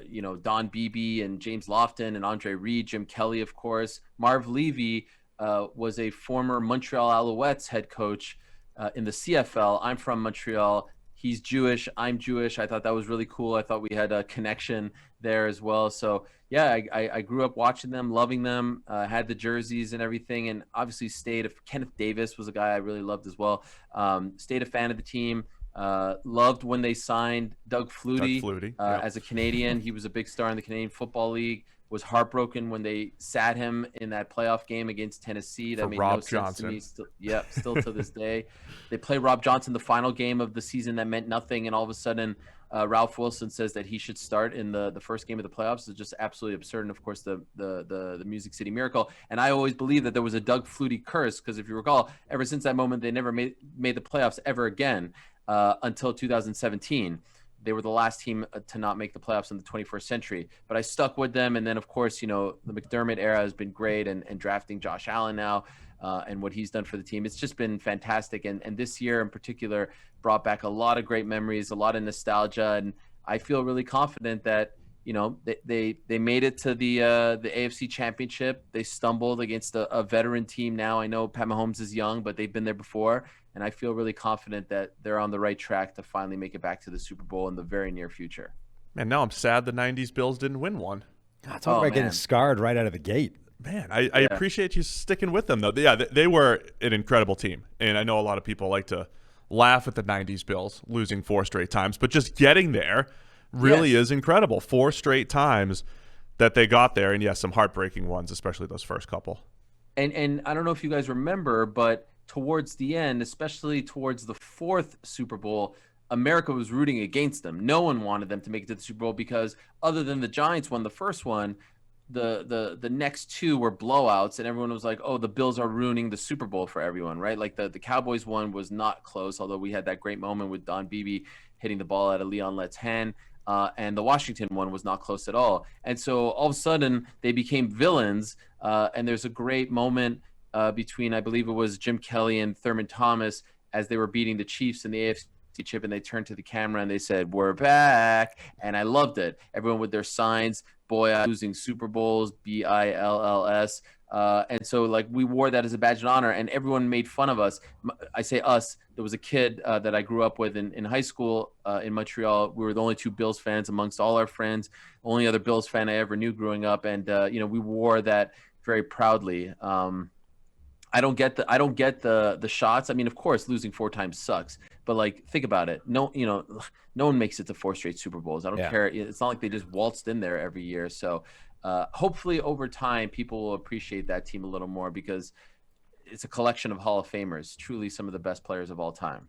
you know, Don Beebe and James Lofton and Andre Reed, Jim Kelly, of course. Marv Levy was a former Montreal Alouettes head coach in the CFL. I'm from Montreal. He's Jewish. I'm Jewish. I thought that was really cool. I thought we had a connection there as well. So yeah, I grew up watching them, loving them, had the jerseys and everything, and obviously Kenneth Davis was a guy I really loved as well. Stayed a fan of the team. Loved when they signed Doug Flutie, as a Canadian. He was a big star in the Canadian Football League. Was heartbroken when they sat him in that playoff game against Tennessee. That made no sense to me. Still to this day. They play Rob Johnson the final game of the season that meant nothing, and all of a sudden Ralph Wilson says that he should start in the first game of the playoffs. It's just absolutely absurd. And of course the Music City Miracle. And I always believed that there was a Doug Flutie curse, because if you recall, ever since that moment they never made the playoffs ever again until 2017. They were the last team to not make the playoffs in the 21st century, but I stuck with them. And then, of course, you know, the McDermott era has been great, and drafting Josh Allen now and what he's done for the team. It's just been fantastic. And this year in particular brought back a lot of great memories, a lot of nostalgia. And I feel really confident that, you know, they made it to the AFC Championship. They stumbled against a veteran team now. I know Pat Mahomes is young, but they've been there before. And I feel really confident that they're on the right track to finally make it back to the Super Bowl in the very near future. Man, now I'm sad the 90s Bills didn't win one. Talk about getting scarred right out of the gate. Man, I appreciate you sticking with them, though. Yeah, they were an incredible team. And I know a lot of people like to laugh at the 90s Bills losing 4 straight times, but just getting there really is incredible. 4 straight times that they got there, and yes, some heartbreaking ones, especially those first couple. And I don't know if you guys remember, but towards the end, especially towards the 4th Super Bowl, America was rooting against them. No one wanted them to make it to the Super Bowl, because other than the Giants won the first one, the next 2 were blowouts, and everyone was like, oh, the Bills are ruining the Super Bowl for everyone, right? Like the Cowboys one was not close, although we had that great moment with Don Beebe hitting the ball out of Leon Lett's hand. And the Washington one was not close at all. And so all of a sudden they became villains. And there's a great moment between, I believe it was Jim Kelly and Thurman Thomas, as they were beating the Chiefs in the AFC chip, and they turned to the camera and they said, "We're back." And I loved it. Everyone with their signs, "Boy, I'm losing Super Bowls, BILLS." And so like we wore that as a badge of honor, and everyone made fun of us. I say us. There was a kid that I grew up with in high school in Montreal. We were the only 2 Bills fans amongst all our friends. Only other Bills fan I ever knew growing up, and you know, we wore that very proudly. I don't get the shots. I mean, of course, losing 4 times sucks, but like, think about it. No one makes it to 4 straight Super Bowls. I don't care. It's not like they just waltzed in there every year. So hopefully over time, people will appreciate that team a little more, because it's a collection of Hall of Famers, truly some of the best players of all time.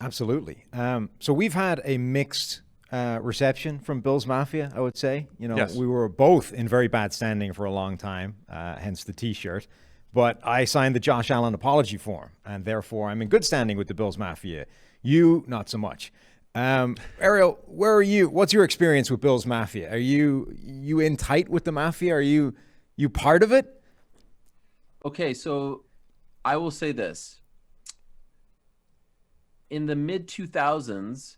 Absolutely. So we've had a mixed reception from Bills Mafia, I would say. You know, we were both in very bad standing for a long time, hence the T-shirt. But I signed the Josh Allen apology form, and therefore I'm in good standing with the Bills Mafia. You, not so much. Ariel, where are you? What's your experience with Bills Mafia? Are you in tight with the Mafia? Are you part of it? Okay, so I will say this. In the mid-2000s,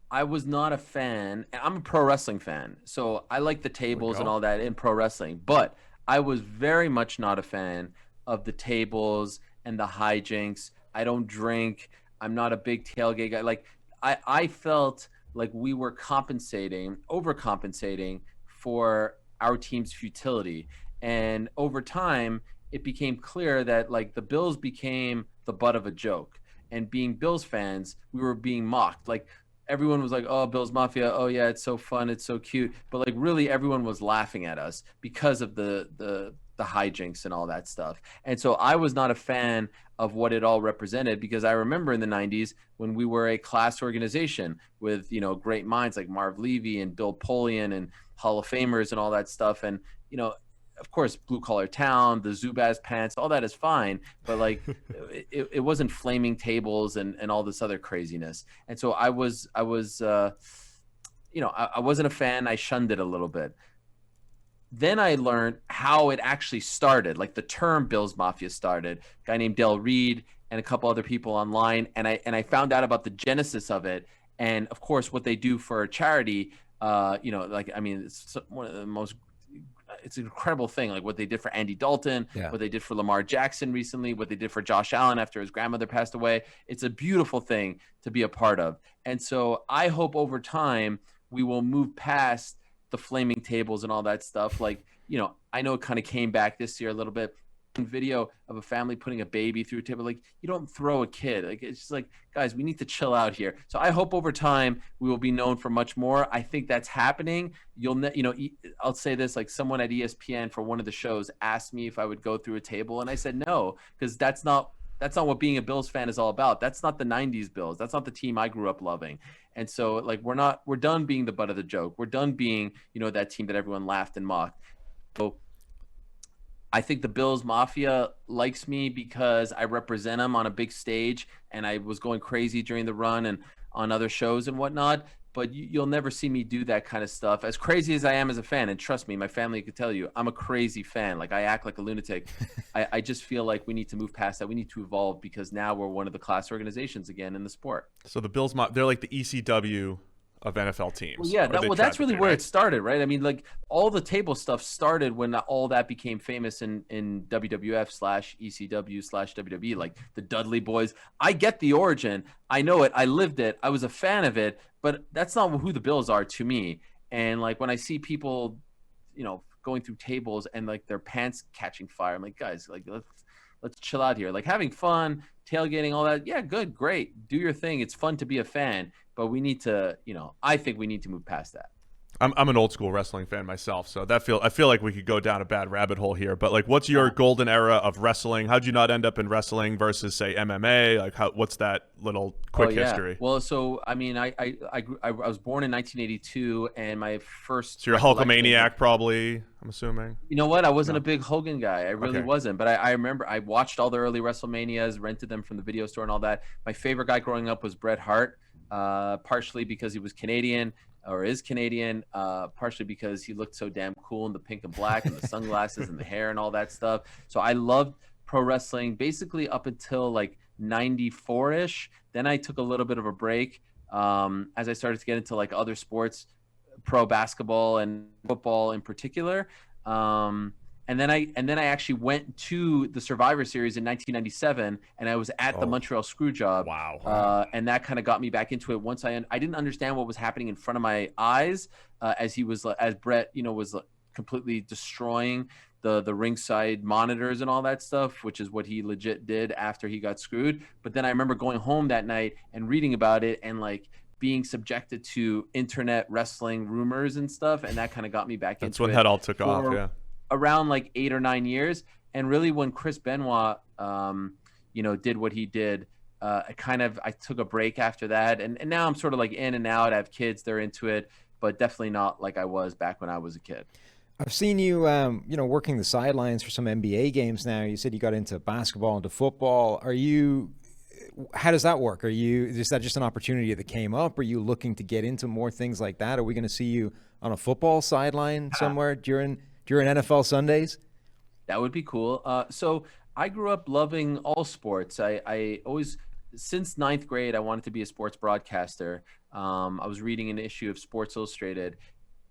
I was not a fan. I'm a pro wrestling fan, so I like the tables and all that in pro wrestling. But I was very much not a fan of the tables and the hijinks. I don't drink. I'm not a big tailgate guy. Like I felt like we were overcompensating for our team's futility. And over time, it became clear that like the Bills became the butt of a joke. And being Bills fans, we were being mocked. Like everyone was like, "Oh, Bills Mafia. Oh yeah, it's so fun. It's so cute." But like really everyone was laughing at us because of the hijinks and all that stuff. And so I was not a fan of what it all represented, because I remember in the 90s when we were a class organization with, you know, great minds like Marv Levy and Bill Polian and Hall of Famers and all that stuff. And, you know, of course, blue collar town, the Zubaz pants, all that is fine, but like it wasn't flaming tables and all this other craziness. And so I wasn't a fan. I shunned it a little bit. Then I learned how it actually started, like the term Bills Mafia started. A guy named Del Reed and a couple other people online, and I found out about the genesis of it, and of course what they do for charity. It's one of the most. It's an incredible thing, like what they did for Andy Dalton, what they did for Lamar Jackson recently, what they did for Josh Allen after his grandmother passed away. It's a beautiful thing to be a part of, and so I hope over time we will move past the flaming tables and all that stuff. Like, I know it kind of came back this year a little bit. Video of a family putting a baby through a table. Like, you don't throw a kid. Like, it's just like, guys, we need to chill out here. So I hope over time we will be known for much more. I think that's happening. I'll say this, like someone at ESPN for one of the shows asked me if I would go through a table, and I said no, because that's not what being a Bills fan is all about. That's not the 90s Bills. That's not the team I grew up loving. And so like, we're done being the butt of the joke. We're done being, that team that everyone laughed and mocked. So I think the Bills Mafia likes me because I represent them on a big stage, and I was going crazy during the run and on other shows and whatnot. But you'll never see me do that kind of stuff. As crazy as I am as a fan, and trust me, my family could tell you, I'm a crazy fan. Like, I act like a lunatic. I just feel like we need to move past that. We need to evolve, because now we're one of the class organizations again in the sport. So the Bills, they're like the ECW of NFL teams. Well, yeah, that's really where it started, right? I mean, like, all the table stuff started when all that became famous in WWF/ECW/WWE, like the Dudley Boys. I get the origin. I know it. I lived it. I was a fan of it, but that's not who the Bills are to me. And like, when I see people, going through tables and like their pants catching fire, I'm like, guys, like, let's chill out here. Like, having fun, tailgating, all that. Yeah, good, great. Do your thing. It's fun to be a fan. But we need to, I think we need to move past that. I'm an old school wrestling fan myself, so I feel like we could go down a bad rabbit hole here. But like, what's your golden era of wrestling? How'd you not end up in wrestling versus say MMA? Like, what's that little quick history? Well, so I mean, I was born in 1982, and my first. So you're a Hulkamaniac, probably. I'm assuming. You know what? I wasn't a big Hogan guy. I really wasn't. But I remember I watched all the early WrestleManias, rented them from the video store and all that. My favorite guy growing up was Bret Hart. Partially because he was Canadian, or is Canadian, partially because he looked so damn cool in the pink and black and the sunglasses and the hair and all that stuff. So I loved pro wrestling basically up until like 94-ish. Then I took a little bit of a break as I started to get into like other sports, pro basketball and football in particular. And then I actually went to the Survivor Series in 1997, and I was at the Montreal Screwjob. Wow. And that kind of got me back into it. Once I didn't understand what was happening in front of my eyes, as Brett, was completely destroying the ringside monitors and all that stuff, which is what he legit did after he got screwed. But then I remember going home that night and reading about it and like being subjected to internet wrestling rumors and stuff, and that kind of got me back into it. That's when that all took off, yeah. Around like 8 or 9 years. And really when Chris Benoit did what he did, I took a break after that, and now I'm sort of like in and out. I have kids, they're into it, but definitely not like I was back when I was a kid. I've seen you working the sidelines for some NBA games now. You said you got into basketball, into football. How does that work? Is that just an opportunity that came up? Are you looking to get into more things like that? Are we going to see you on a football sideline somewhere during NFL Sundays? That would be cool. So I grew up loving all sports. I always, since 9th grade, I wanted to be a sports broadcaster. I was reading an issue of Sports Illustrated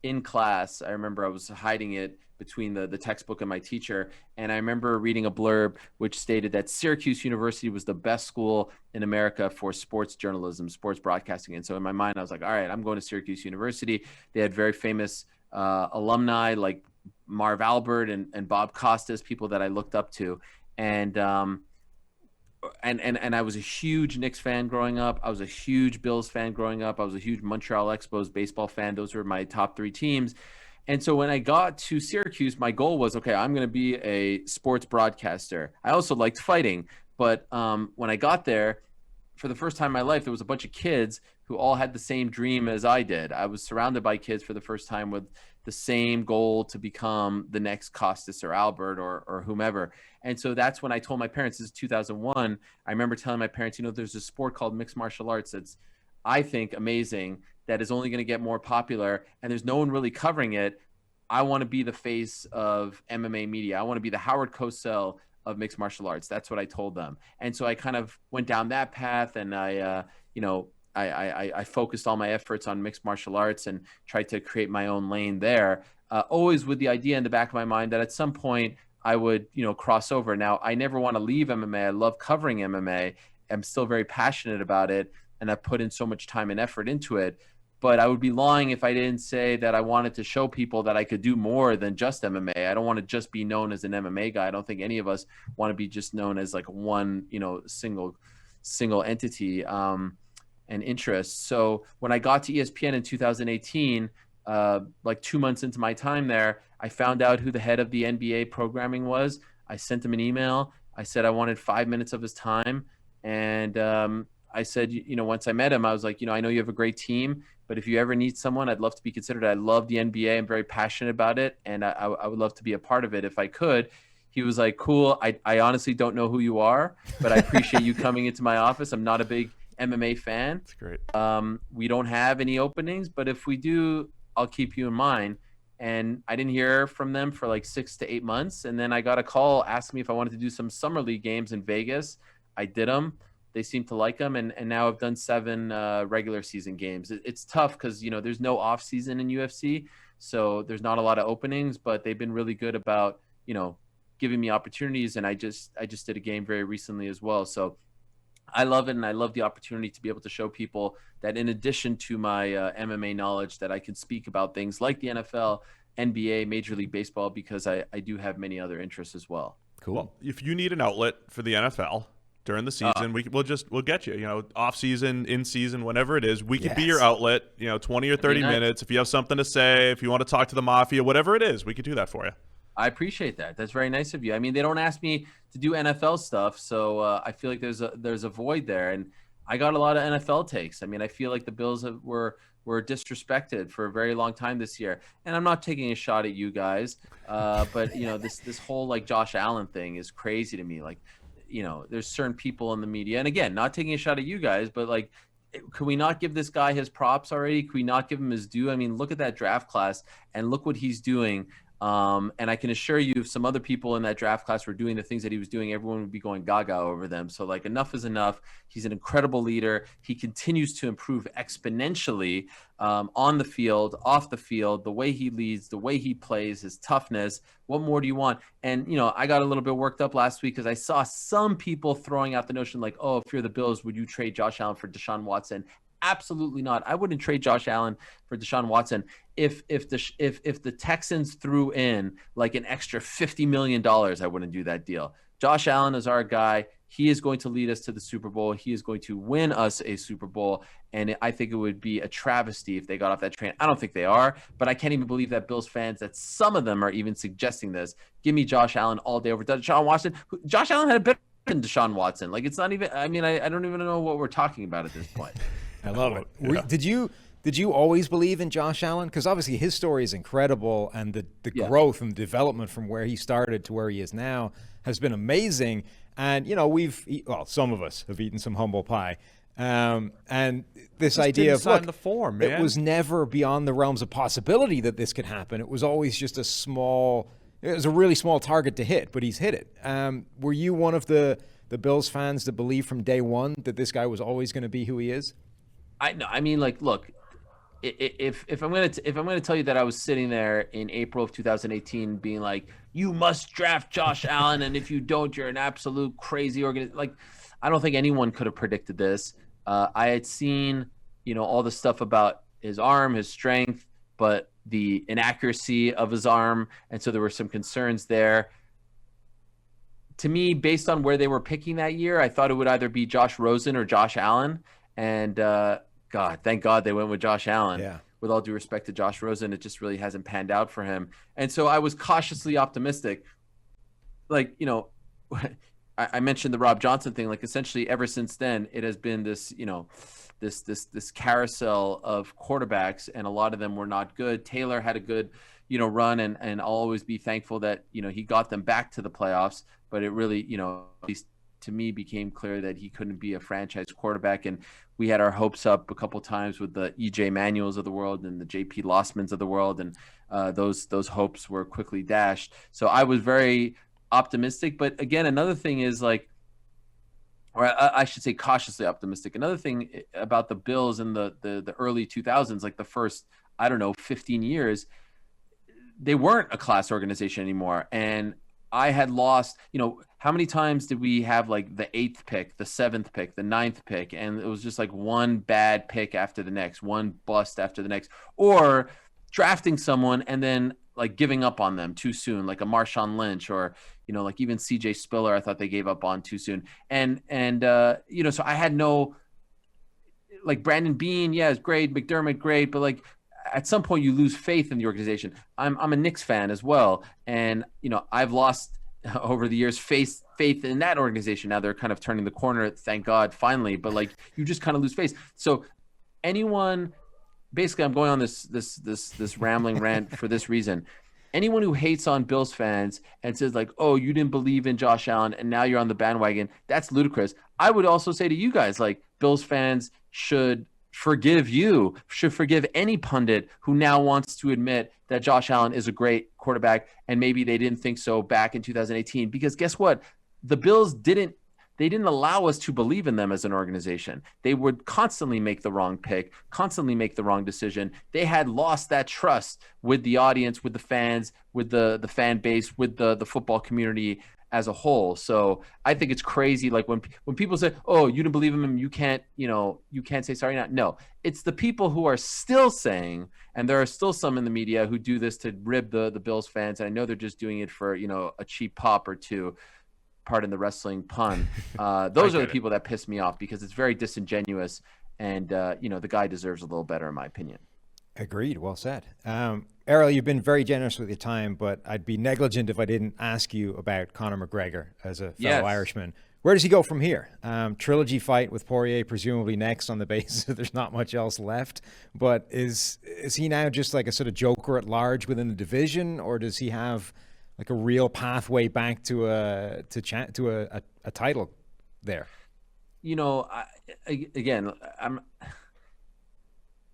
in class. I remember I was hiding it between the textbook and my teacher. And I remember reading a blurb which stated that Syracuse University was the best school in America for sports journalism, sports broadcasting. And so in my mind, I was like, all right, I'm going to Syracuse University. They had very famous alumni like Marv Albert and Bob Costas, people that I looked up to. And I was a huge Knicks fan growing up. I was a huge Bills fan growing up. I was a huge Montreal Expos baseball fan. Those were my top 3 teams. And so when I got to Syracuse, my goal was, okay, I'm going to be a sports broadcaster. I also liked fighting. But when I got there, for the first time in my life, there was a bunch of kids who all had the same dream as I did. I was surrounded by kids for the first time with the same goal to become the next Costas or Albert or whomever. And so that's when I told my parents, this is 2001. I remember telling my parents, there's a sport called mixed martial arts that's, I think, amazing, that is only going to get more popular, and there's no one really covering it. I want to be the face of MMA media. I want to be the Howard Cosell of mixed martial arts. That's what I told them. And so I kind of went down that path, and I focused all my efforts on mixed martial arts and tried to create my own lane there, always with the idea in the back of my mind that at some point I would, cross over. Now, I never want to leave MMA. I love covering MMA. I'm still very passionate about it, and I've put in so much time and effort into it. But I would be lying if I didn't say that I wanted to show people that I could do more than just MMA. I don't want to just be known as an MMA guy. I don't think any of us want to be just known as like one, single entity and interest. So when I got to ESPN in 2018, like 2 months into my time there, I found out who the head of the NBA programming was. I sent him an email. I said I wanted 5 minutes of his time. And I said, once I met him, I was like, I know you have a great team, but if you ever need someone, I'd love to be considered. I love the NBA. I'm very passionate about it, and I would love to be a part of it if I could. He was like, cool. I honestly don't know who you are, but I appreciate you coming into my office. I'm not a big MMA fan. That's great. We don't have any openings, but if we do, I'll keep you in mind. And I didn't hear from them for like 6 to 8 months. And then I got a call asking me if I wanted to do some summer league games in Vegas. I did them. They seem to like them, and now I've done 7 regular season games. It's tough because there's no off season in UFC, so there's not a lot of openings. But they've been really good about giving me opportunities, and I just did a game very recently as well. So I love it, and I love the opportunity to be able to show people that in addition to my MMA knowledge, that I can speak about things like the NFL, NBA, Major League Baseball, because I do have many other interests as well. Cool. Well, if you need an outlet for the NFL during the season, we'll get you, off season, in season, whenever it is, we can be your outlet, 20 or 30 minutes. If you have something to say, if you want to talk to the mafia, whatever it is, we could do that for you. I appreciate that. That's very nice of you. I mean, they don't ask me to do NFL stuff, so I feel like there's a void there, and I got a lot of NFL takes. I mean, I feel like the Bills were disrespected for a very long time this year, and I'm not taking a shot at you guys, but this whole like Josh Allen thing is crazy to me. Like, there's certain people in the media, and again, not taking a shot at you guys, but like, could we not give this guy his props already? Could we not give him his due? I mean, look at that draft class and look what he's doing. And I can assure you, if some other people in that draft class were doing the things that he was doing, everyone would be going gaga over them. So like, enough is enough. He's an incredible leader. He continues to improve exponentially on the field, off the field, the way he leads, the way he plays, his toughness. What more do you want? And, I got a little bit worked up last week because I saw some people throwing out the notion like, oh, if you're the Bills, would you trade Josh Allen for Deshaun Watson? Absolutely not. I wouldn't trade Josh Allen for Deshaun Watson. If the Texans threw in like an extra $50 million, I wouldn't do that deal. Josh Allen is our guy. He is going to lead us to the Super Bowl. He is going to win us a Super Bowl. And I think it would be a travesty if they got off that train. I don't think they are, but I can't even believe that Bills fans, that some of them are even suggesting this. Give me Josh Allen all day over Deshaun Watson. Josh Allen had a better than Deshaun Watson. Like, it's not even, I mean, I don't even know what we're talking about at this point. I love it. Yeah. Did you always believe in Josh Allen? Because obviously his story is incredible, and the growth and development from where he started to where he is now has been amazing. And some of us have eaten some humble pie. And this idea of the form, man. It was never beyond the realms of possibility that this could happen. It was always just it was a really small target to hit, but he's hit it. Were you one of the Bills fans that believed from day one that this guy was always going to be who he is? I mean, like, look, if I'm gonna tell you that I was sitting there in April of 2018 being like, you must draft Josh Allen, and if you don't, you're an absolute crazy like, I don't think anyone could have predicted this. I had seen, all the stuff about his arm, his strength, but the inaccuracy of his arm, and so there were some concerns there. To me, based on where they were picking that year, I thought it would either be Josh Rosen or Josh Allen, and thank God they went with Josh Allen. Yeah. With all due respect to Josh Rosen, it just really hasn't panned out for him. And so I was cautiously optimistic. Like, I mentioned the Rob Johnson thing. Like, essentially ever since then, it has been this, this carousel of quarterbacks, and a lot of them were not good. Taylor had a good, run, and I'll always be thankful that, he got them back to the playoffs, but it really, at least to me, became clear that he couldn't be a franchise quarterback. And we had our hopes up a couple times with the EJ Manuels of the world and the JP Lossmans of the world, and those hopes were quickly dashed. So I was very optimistic, but again, another thing is or I should say cautiously optimistic. Another thing about the Bills in the early 2000s, like the first, 15 years, they weren't a class organization anymore. And I had lost, how many times did we have like the 8th pick, the 7th pick, the 9th pick? And it was just like one bad pick after the next, one bust after the next, or drafting someone and then like giving up on them too soon, like a Marshawn Lynch, or, like even CJ Spiller, I thought they gave up on too soon. And so I had no, like Brandon Beane, yeah, it's great. McDermott, great. But like, at some point you lose faith in the organization. I'm a Knicks fan as well. And, I've lost over the years faith in that organization. Now they're kind of turning the corner, thank God, finally. But like, you just kind of lose faith. So anyone, basically I'm going on this rambling rant for this reason. Anyone who hates on Bills fans and says like, oh, you didn't believe in Josh Allen and now you're on the bandwagon, that's ludicrous. I would also say to you guys, like, Bills fans should forgive any pundit who now wants to admit that Josh Allen is a great quarterback and maybe they didn't think so back in 2018, because guess what? The Bills didn't allow us to believe in them as an organization. They would constantly make the wrong pick, constantly make the wrong decision. They had lost that trust with the audience, with the fans, with the fan base, with the football community as a whole. So I think it's crazy. Like when people say, oh, you didn't believe in him, you can't say sorry now. No, it's the people who are still saying, and there are still some in the media who do this to rib the Bills fans. And I know they're just doing it for, a cheap pop or two. Pardon the wrestling pun. Those are the people that piss me off, because it's very disingenuous, and the guy deserves a little better, in my opinion. Agreed. Well said. Ariel, you've been very generous with your time, but I'd be negligent if I didn't ask you about Conor McGregor as a fellow Irishman. Where does he go from here? Trilogy fight with Poirier presumably next, on the basis that there's not much else left. But is he now just like a sort of joker at large within the division, or does he have like a real pathway back to a title there?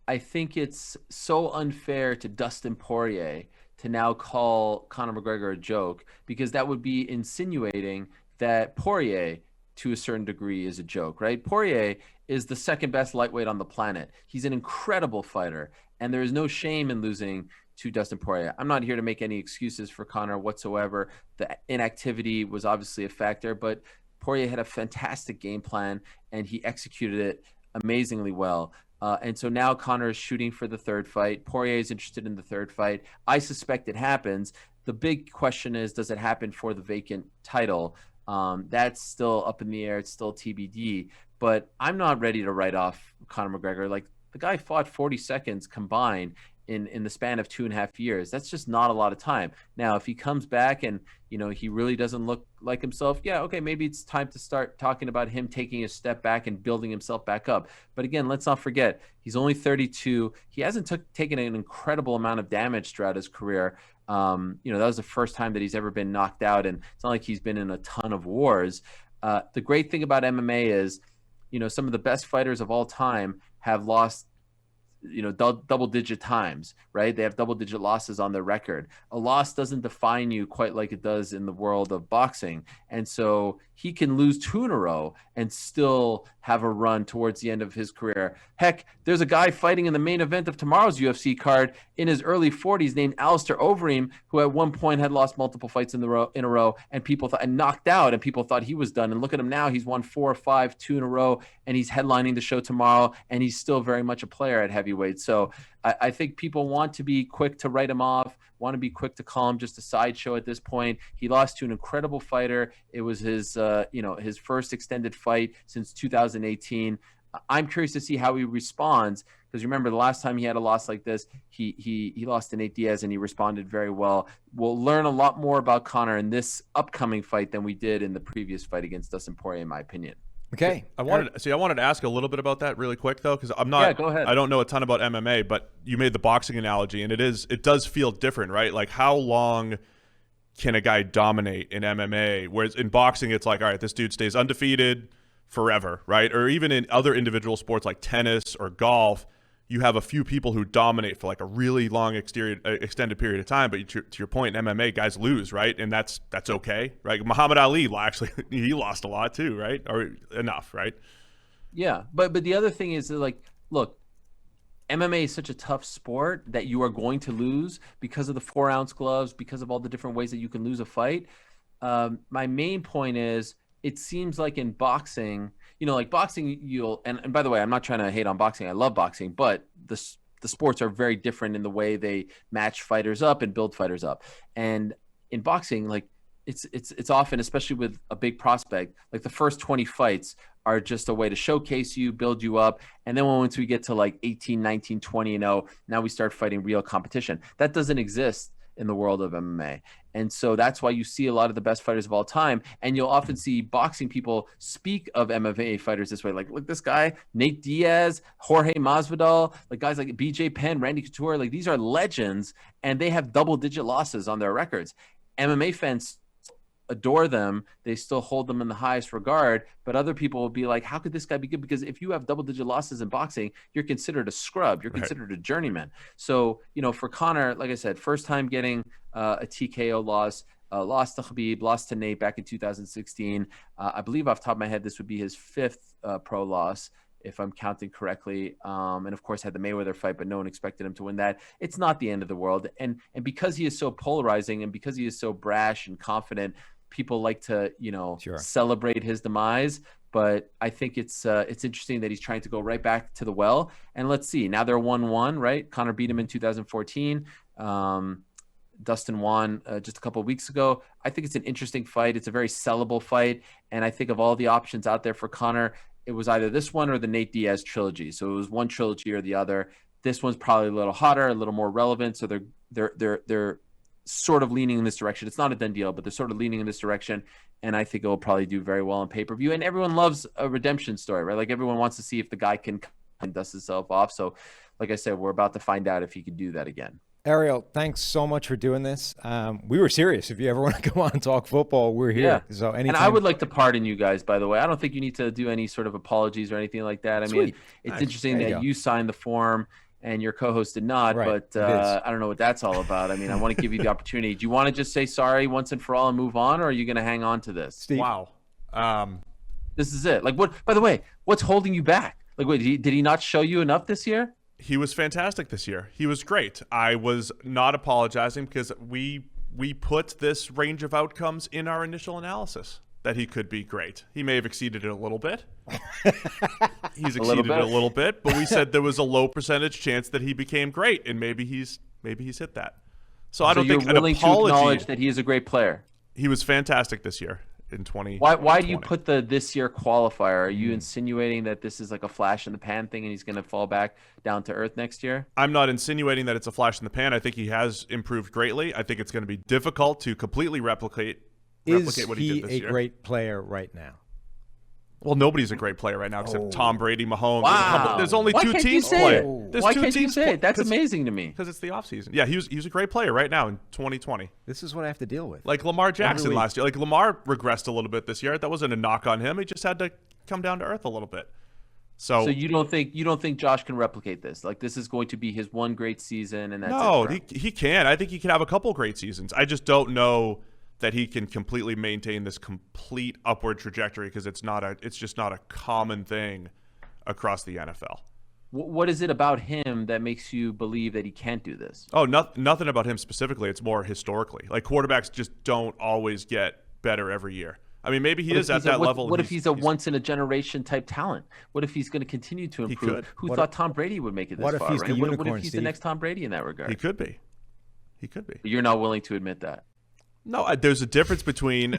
I think it's so unfair to Dustin Poirier to now call Conor McGregor a joke, because that would be insinuating that Poirier, to a certain degree, is a joke, right? Poirier is the second best lightweight on the planet. He's an incredible fighter, and there is no shame in losing to Dustin Poirier. I'm not here to make any excuses for Conor whatsoever. The inactivity was obviously a factor, but Poirier had a fantastic game plan and he executed it amazingly well. And so now Conor is shooting for the third fight. Poirier is interested in the third fight. I suspect it happens. The big question is, does it happen for the vacant title? That's still up in the air. It's still TBD. But I'm not ready to write off Conor McGregor. Like, the guy fought 40 seconds combined in the span of 2.5 years. That's just not a lot of time. Now, if he comes back and, he really doesn't look like himself, yeah, okay, maybe it's time to start talking about him taking a step back and building himself back up. But again, let's not forget, he's only 32. He hasn't taken an incredible amount of damage throughout his career. That was the first time that he's ever been knocked out, and it's not like he's been in a ton of wars. The great thing about MMA is, some of the best fighters of all time have lost double digit times, right? They have double digit losses on their record. A loss doesn't define you quite like it does in the world of boxing. And so he can lose 2 in a row and still have a run towards the end of his career. Heck, there's a guy fighting in the main event of tomorrow's UFC card in his early 40s named Alistair Overeem, who at one point had lost multiple fights in a row, and people thought, and knocked out, and people thought he was done. And look at him now. He's won 4 or 5, 2 in a row, and he's headlining the show tomorrow, and he's still very much a player at heavyweight. So I think people want to be quick to write him off, want to be quick to call him just a sideshow at this point. He lost to an incredible fighter. It was his first extended fight since 2018. I'm curious to see how he responds, because remember, the last time he had a loss like this, he lost to Nate Diaz, and he responded very well. We'll learn a lot more about Conor in this upcoming fight than we did in the previous fight against Dustin Poirier, in my opinion. Okay. I wanted to ask a little bit about that really quick though, because I'm not. Yeah, go ahead. I don't know a ton about MMA, but you made the boxing analogy, and it does feel different, right? Like how long can a guy dominate in MMA? Whereas in boxing, it's like, all right, this dude stays undefeated forever, right? Or even in other individual sports like tennis or golf, you have a few people who dominate for like a really long extended period of time. But to your point, in MMA, guys lose, right? And that's okay, right? Muhammad Ali, actually, he lost a lot too, right? Or enough, right? Yeah, but the other thing is that, like, look, MMA is such a tough sport that you are going to lose because of the 4-ounce gloves, because of all the different ways that you can lose a fight. My main point is, it seems like in boxing, like boxing, and by the way, I'm not trying to hate on boxing. I love boxing, but the sports are very different in the way they match fighters up and build fighters up. And in boxing, like it's often, especially with a big prospect, like the first 20 fights are just a way to showcase you, build you up. And then once we get to like 18, 19, 20-0, now we start fighting real competition. That doesn't exist in the world of MMA. And so that's why you see a lot of the best fighters of all time. And you'll often see boxing people speak of MMA fighters this way. Like, look, this guy, Nate Diaz, Jorge Masvidal, like guys like BJ Penn, Randy Couture, like these are legends, and they have double-digit losses on their records. MMA fans adore them. They still hold them in the highest regard, but other people will be like, how could this guy be good? Because if you have double-digit losses in boxing, you're considered a scrub. You're considered a journeyman. So, for Conor, like I said, first time getting a TKO loss, lost to Khabib, lost to Nate back in 2016. I believe off the top of my head, this would be his 5th pro loss, if I'm counting correctly. And of course had the Mayweather fight, but no one expected him to win that. It's not the end of the world. And because he is so polarizing and because he is so brash and confident, people like to, celebrate his demise. But I think it's interesting that he's trying to go right back to the well. And let's see, now they're 1-1, right? Conor beat him in 2014. Dustin won just a couple of weeks ago. I think it's an interesting fight. It's a very sellable fight. And I think of all the options out there for Conor, it was either this one or the Nate Diaz trilogy. So it was one trilogy or the other. This one's probably a little hotter, a little more relevant. So they're sort of leaning in this direction. It's not a done deal, but they're sort of leaning in this direction. And I think it will probably do very well on pay-per-view. And everyone loves a redemption story, right? Like everyone wants to see if the guy can dust himself off. So like I said, we're about to find out if he can do that again. Ariel, thanks so much for doing this. We were serious. If you ever want to go on and talk football, we're here. Yeah. So anytime. And I would like to pardon you guys, by the way. I don't think you need to do any sort of apologies or anything like that. I mean, it's interesting that you signed the form and your co-host did not, right. But I don't know what that's all about. I mean, I want to give you the opportunity. Do you want to just say sorry once and for all and move on, or are you going to hang on to this? Steve. Wow. This is it. Like, what? By the way, what's holding you back? Like, wait, did he not show you enough this year? He was fantastic this year. He was great. I was not apologizing because we put this range of outcomes in our initial analysis that he could be great. He may have exceeded it a little bit. He's exceeded it a little bit, but we said there was a low percentage chance that he became great, and maybe he's hit that. So I don't think an apology. You're willing to acknowledge that he is a great player. He was fantastic this year in 2020. Why do you put the this year qualifier? Are you insinuating that this is like a flash in the pan thing and he's going to fall back down to earth next year? I'm not insinuating that it's a flash in the pan. I think he has improved greatly. I think it's going to be difficult to completely replicate what he did this year. Is he a great player right now? Well, nobody's a great player right now except Tom Brady, Mahomes. Wow. There's only two teams playing. Why can't you say it? That's amazing to me. Because it's the offseason. Yeah, he was a great player right now in 2020. This is what I have to deal with. Like Lamar Jackson last year. Like Lamar regressed a little bit this year. That wasn't a knock on him. He just had to come down to earth a little bit. So you don't think Josh can replicate this? Like this is going to be his one great season and that's it? He can. I think he can have a couple great seasons. I just don't know that he can completely maintain this complete upward trajectory because it's just not a common thing across the NFL. What is it about him that makes you believe that he can't do this? Oh, nothing about him specifically. It's more historically. Like quarterbacks just don't always get better every year. I mean, maybe he is at that level. What if he's a once-in-a-generation type talent? What if he's going to continue to improve? Who thought Tom Brady would make it this far? Right? What if he's the next Tom Brady in that regard? He could be. But you're not willing to admit that. No, there's a difference between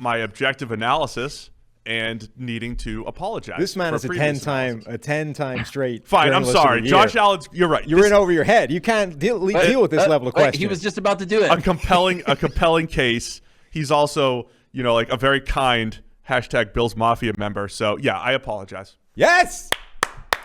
my objective analysis and needing to apologize. This man is a 10-time straight. Fine, I'm sorry. Josh Allen, you're right. You're in over your head. You can't deal with this level of question. He was just about to do it. A compelling case. He's also, like a very kind, Hashtag Bills Mafia member. So, yeah, I apologize. Yes!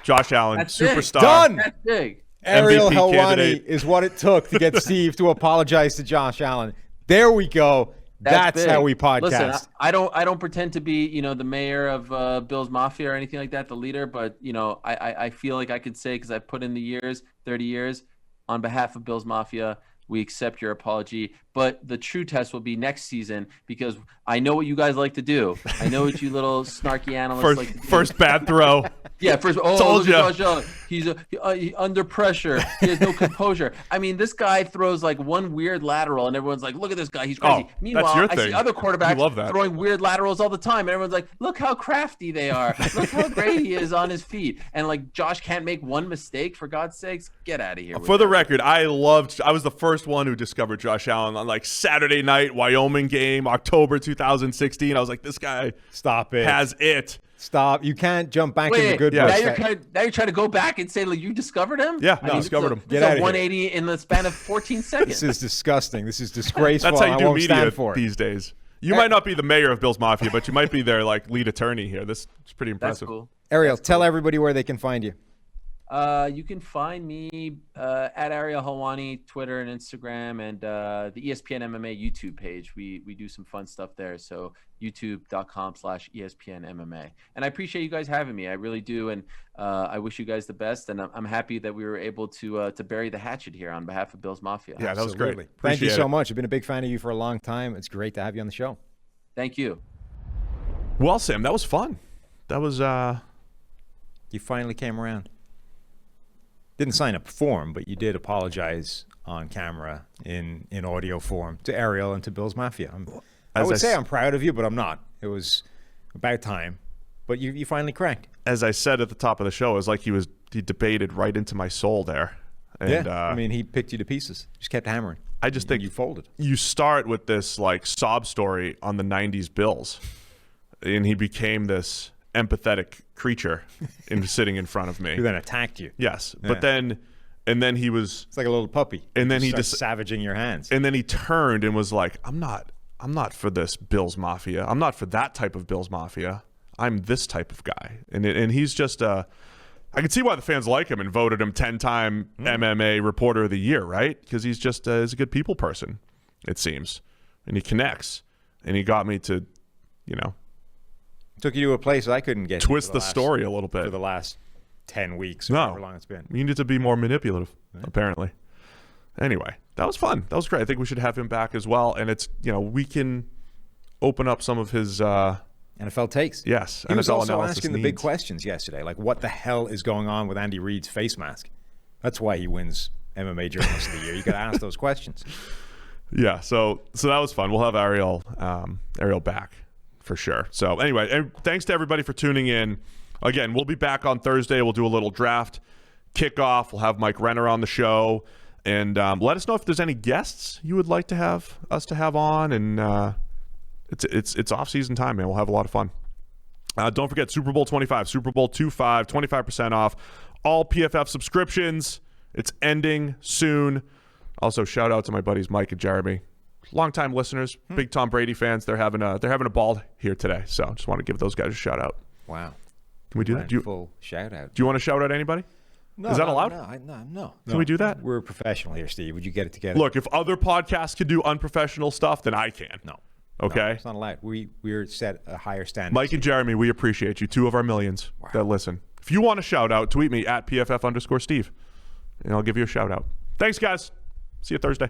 Josh Allen, That's superstar. Big. Done! That's big. Ariel MVP Helwani candidate. is what it took to get Steve to apologize to Josh Allen. There we go. That's big. how we podcast. Listen, I don't pretend to be, the mayor of Bills Mafia or anything like that, the leader, but I feel like I could say, because I've put in the years, 30 years, on behalf of Bills Mafia, we accept your apology. But the true test will be next season, because I know what you guys like to do. I know what you little snarky analysts like to do. First bad throw. Yeah, first. Oh, Told look at ya. Josh Allen. He's under pressure. He has no composure. I mean, this guy throws like one weird lateral, and everyone's like, "Look at this guy, he's crazy." Oh, Meanwhile, that's your I see thing. other quarterbacks You love that. throwing weird laterals all the time, and everyone's like, "Look how crafty they are. Look how great he is on his feet." And like Josh can't make one mistake, for God's sakes. Get out of here. For the record, I was the first one who discovered Josh Allen on like Saturday night Wyoming game, October 2016. I was like, this guy Stop it. has it. Stop. You can't jump back in the Wait, good yeah. books. now you're trying to go back and say like you discovered him? Yeah, I no, mean, discovered him. This Get is outta a here. 180 in the span of 14 seconds. This is disgusting. This is disgraceful. That's how you I do won't media stand for it. these days. You might not be the mayor of Bills Mafia, but you might be their like lead attorney here. This is pretty That's impressive. cool. Ariel, tell everybody where they can find you. You can find me at Ariel Helwani, Twitter and Instagram, and the ESPN MMA YouTube page. We do some fun stuff there. So youtube.com/ESPN MMA. And I appreciate you guys having me. I really do. And I wish you guys the best. And I'm happy that we were able to bury the hatchet here on behalf of Bills Mafia. Yeah, that was great. Absolutely. Thank you Appreciate so it. much. I've been a big fan of you for a long time. It's great to have you on the show. Thank you. Well, Sam, that was fun. That was You finally came around. Didn't sign a form, but you did apologize on camera in audio form to Ariel and to Bills Mafia. I would say I'm proud of you, but I'm not. It was about time. But you finally cracked. as I said at the top of the show, it was like he debated right into my soul there. And, I mean, he picked you to pieces. Just kept hammering. I just think you folded. You start with this like sob story on the 90s Bills, and he became this empathetic creature sitting in front of me. Who then attacked you. Yes. Yeah. But then he was, It's like a little puppy. and then he starts just savaging your hands. and then he turned and was like, I'm not for this Bills Mafia. I'm not for that type of Bills Mafia. I'm this type of guy. And he's just I can see why the fans like him and voted him 10-time MMA Reporter of the Year, right? Because he's just he's a good people person, it seems. And he connects. And he got me to, Took you to a place I couldn't get. twist the story a little bit. for the last 10 weeks or No. however long it's been. You needed to be more manipulative, apparently. Anyway, that was fun. That was great. I think we should have him back as well. And it's, we can open up some of his NFL takes. yes. He was NFL also analysis asking the big needs. questions yesterday, like what the hell is going on with Andy Reid's face mask? That's why he wins MMA Journalist of the Year. You got to ask those questions. Yeah, so that was fun. We'll have Ariel back for sure. So anyway, and thanks to everybody for tuning in. Again, we'll be back on Thursday. We'll do a little draft kickoff. We'll have Mike Renner on the show, and let us know if there's any guests you would like to have us to have on. And it's off season time, man. We'll have a lot of fun. Don't forget Super Bowl 25, Super Bowl 25, 25% off all PFF subscriptions. It's ending soon. Also, shout out to my buddies Mike and Jeremy, longtime listeners, big Tom Brady fans. They're having a ball here today, so just want to give those guys a shout out. Wow. Can we do that? Full shout out. Do you want to shout out anybody? No, Is that no, allowed? No. Can we do that? We're professional here, Steve. Would you get it together? Look, if other podcasts can do unprofessional stuff, then I can. No. Okay. No, it's not allowed. We're set a higher standard. Mike and Jeremy, we appreciate you. 2 of our millions that listen. If you want a shout out, tweet me at PFF_Steve, and I'll give you a shout out. Thanks, guys. See you Thursday.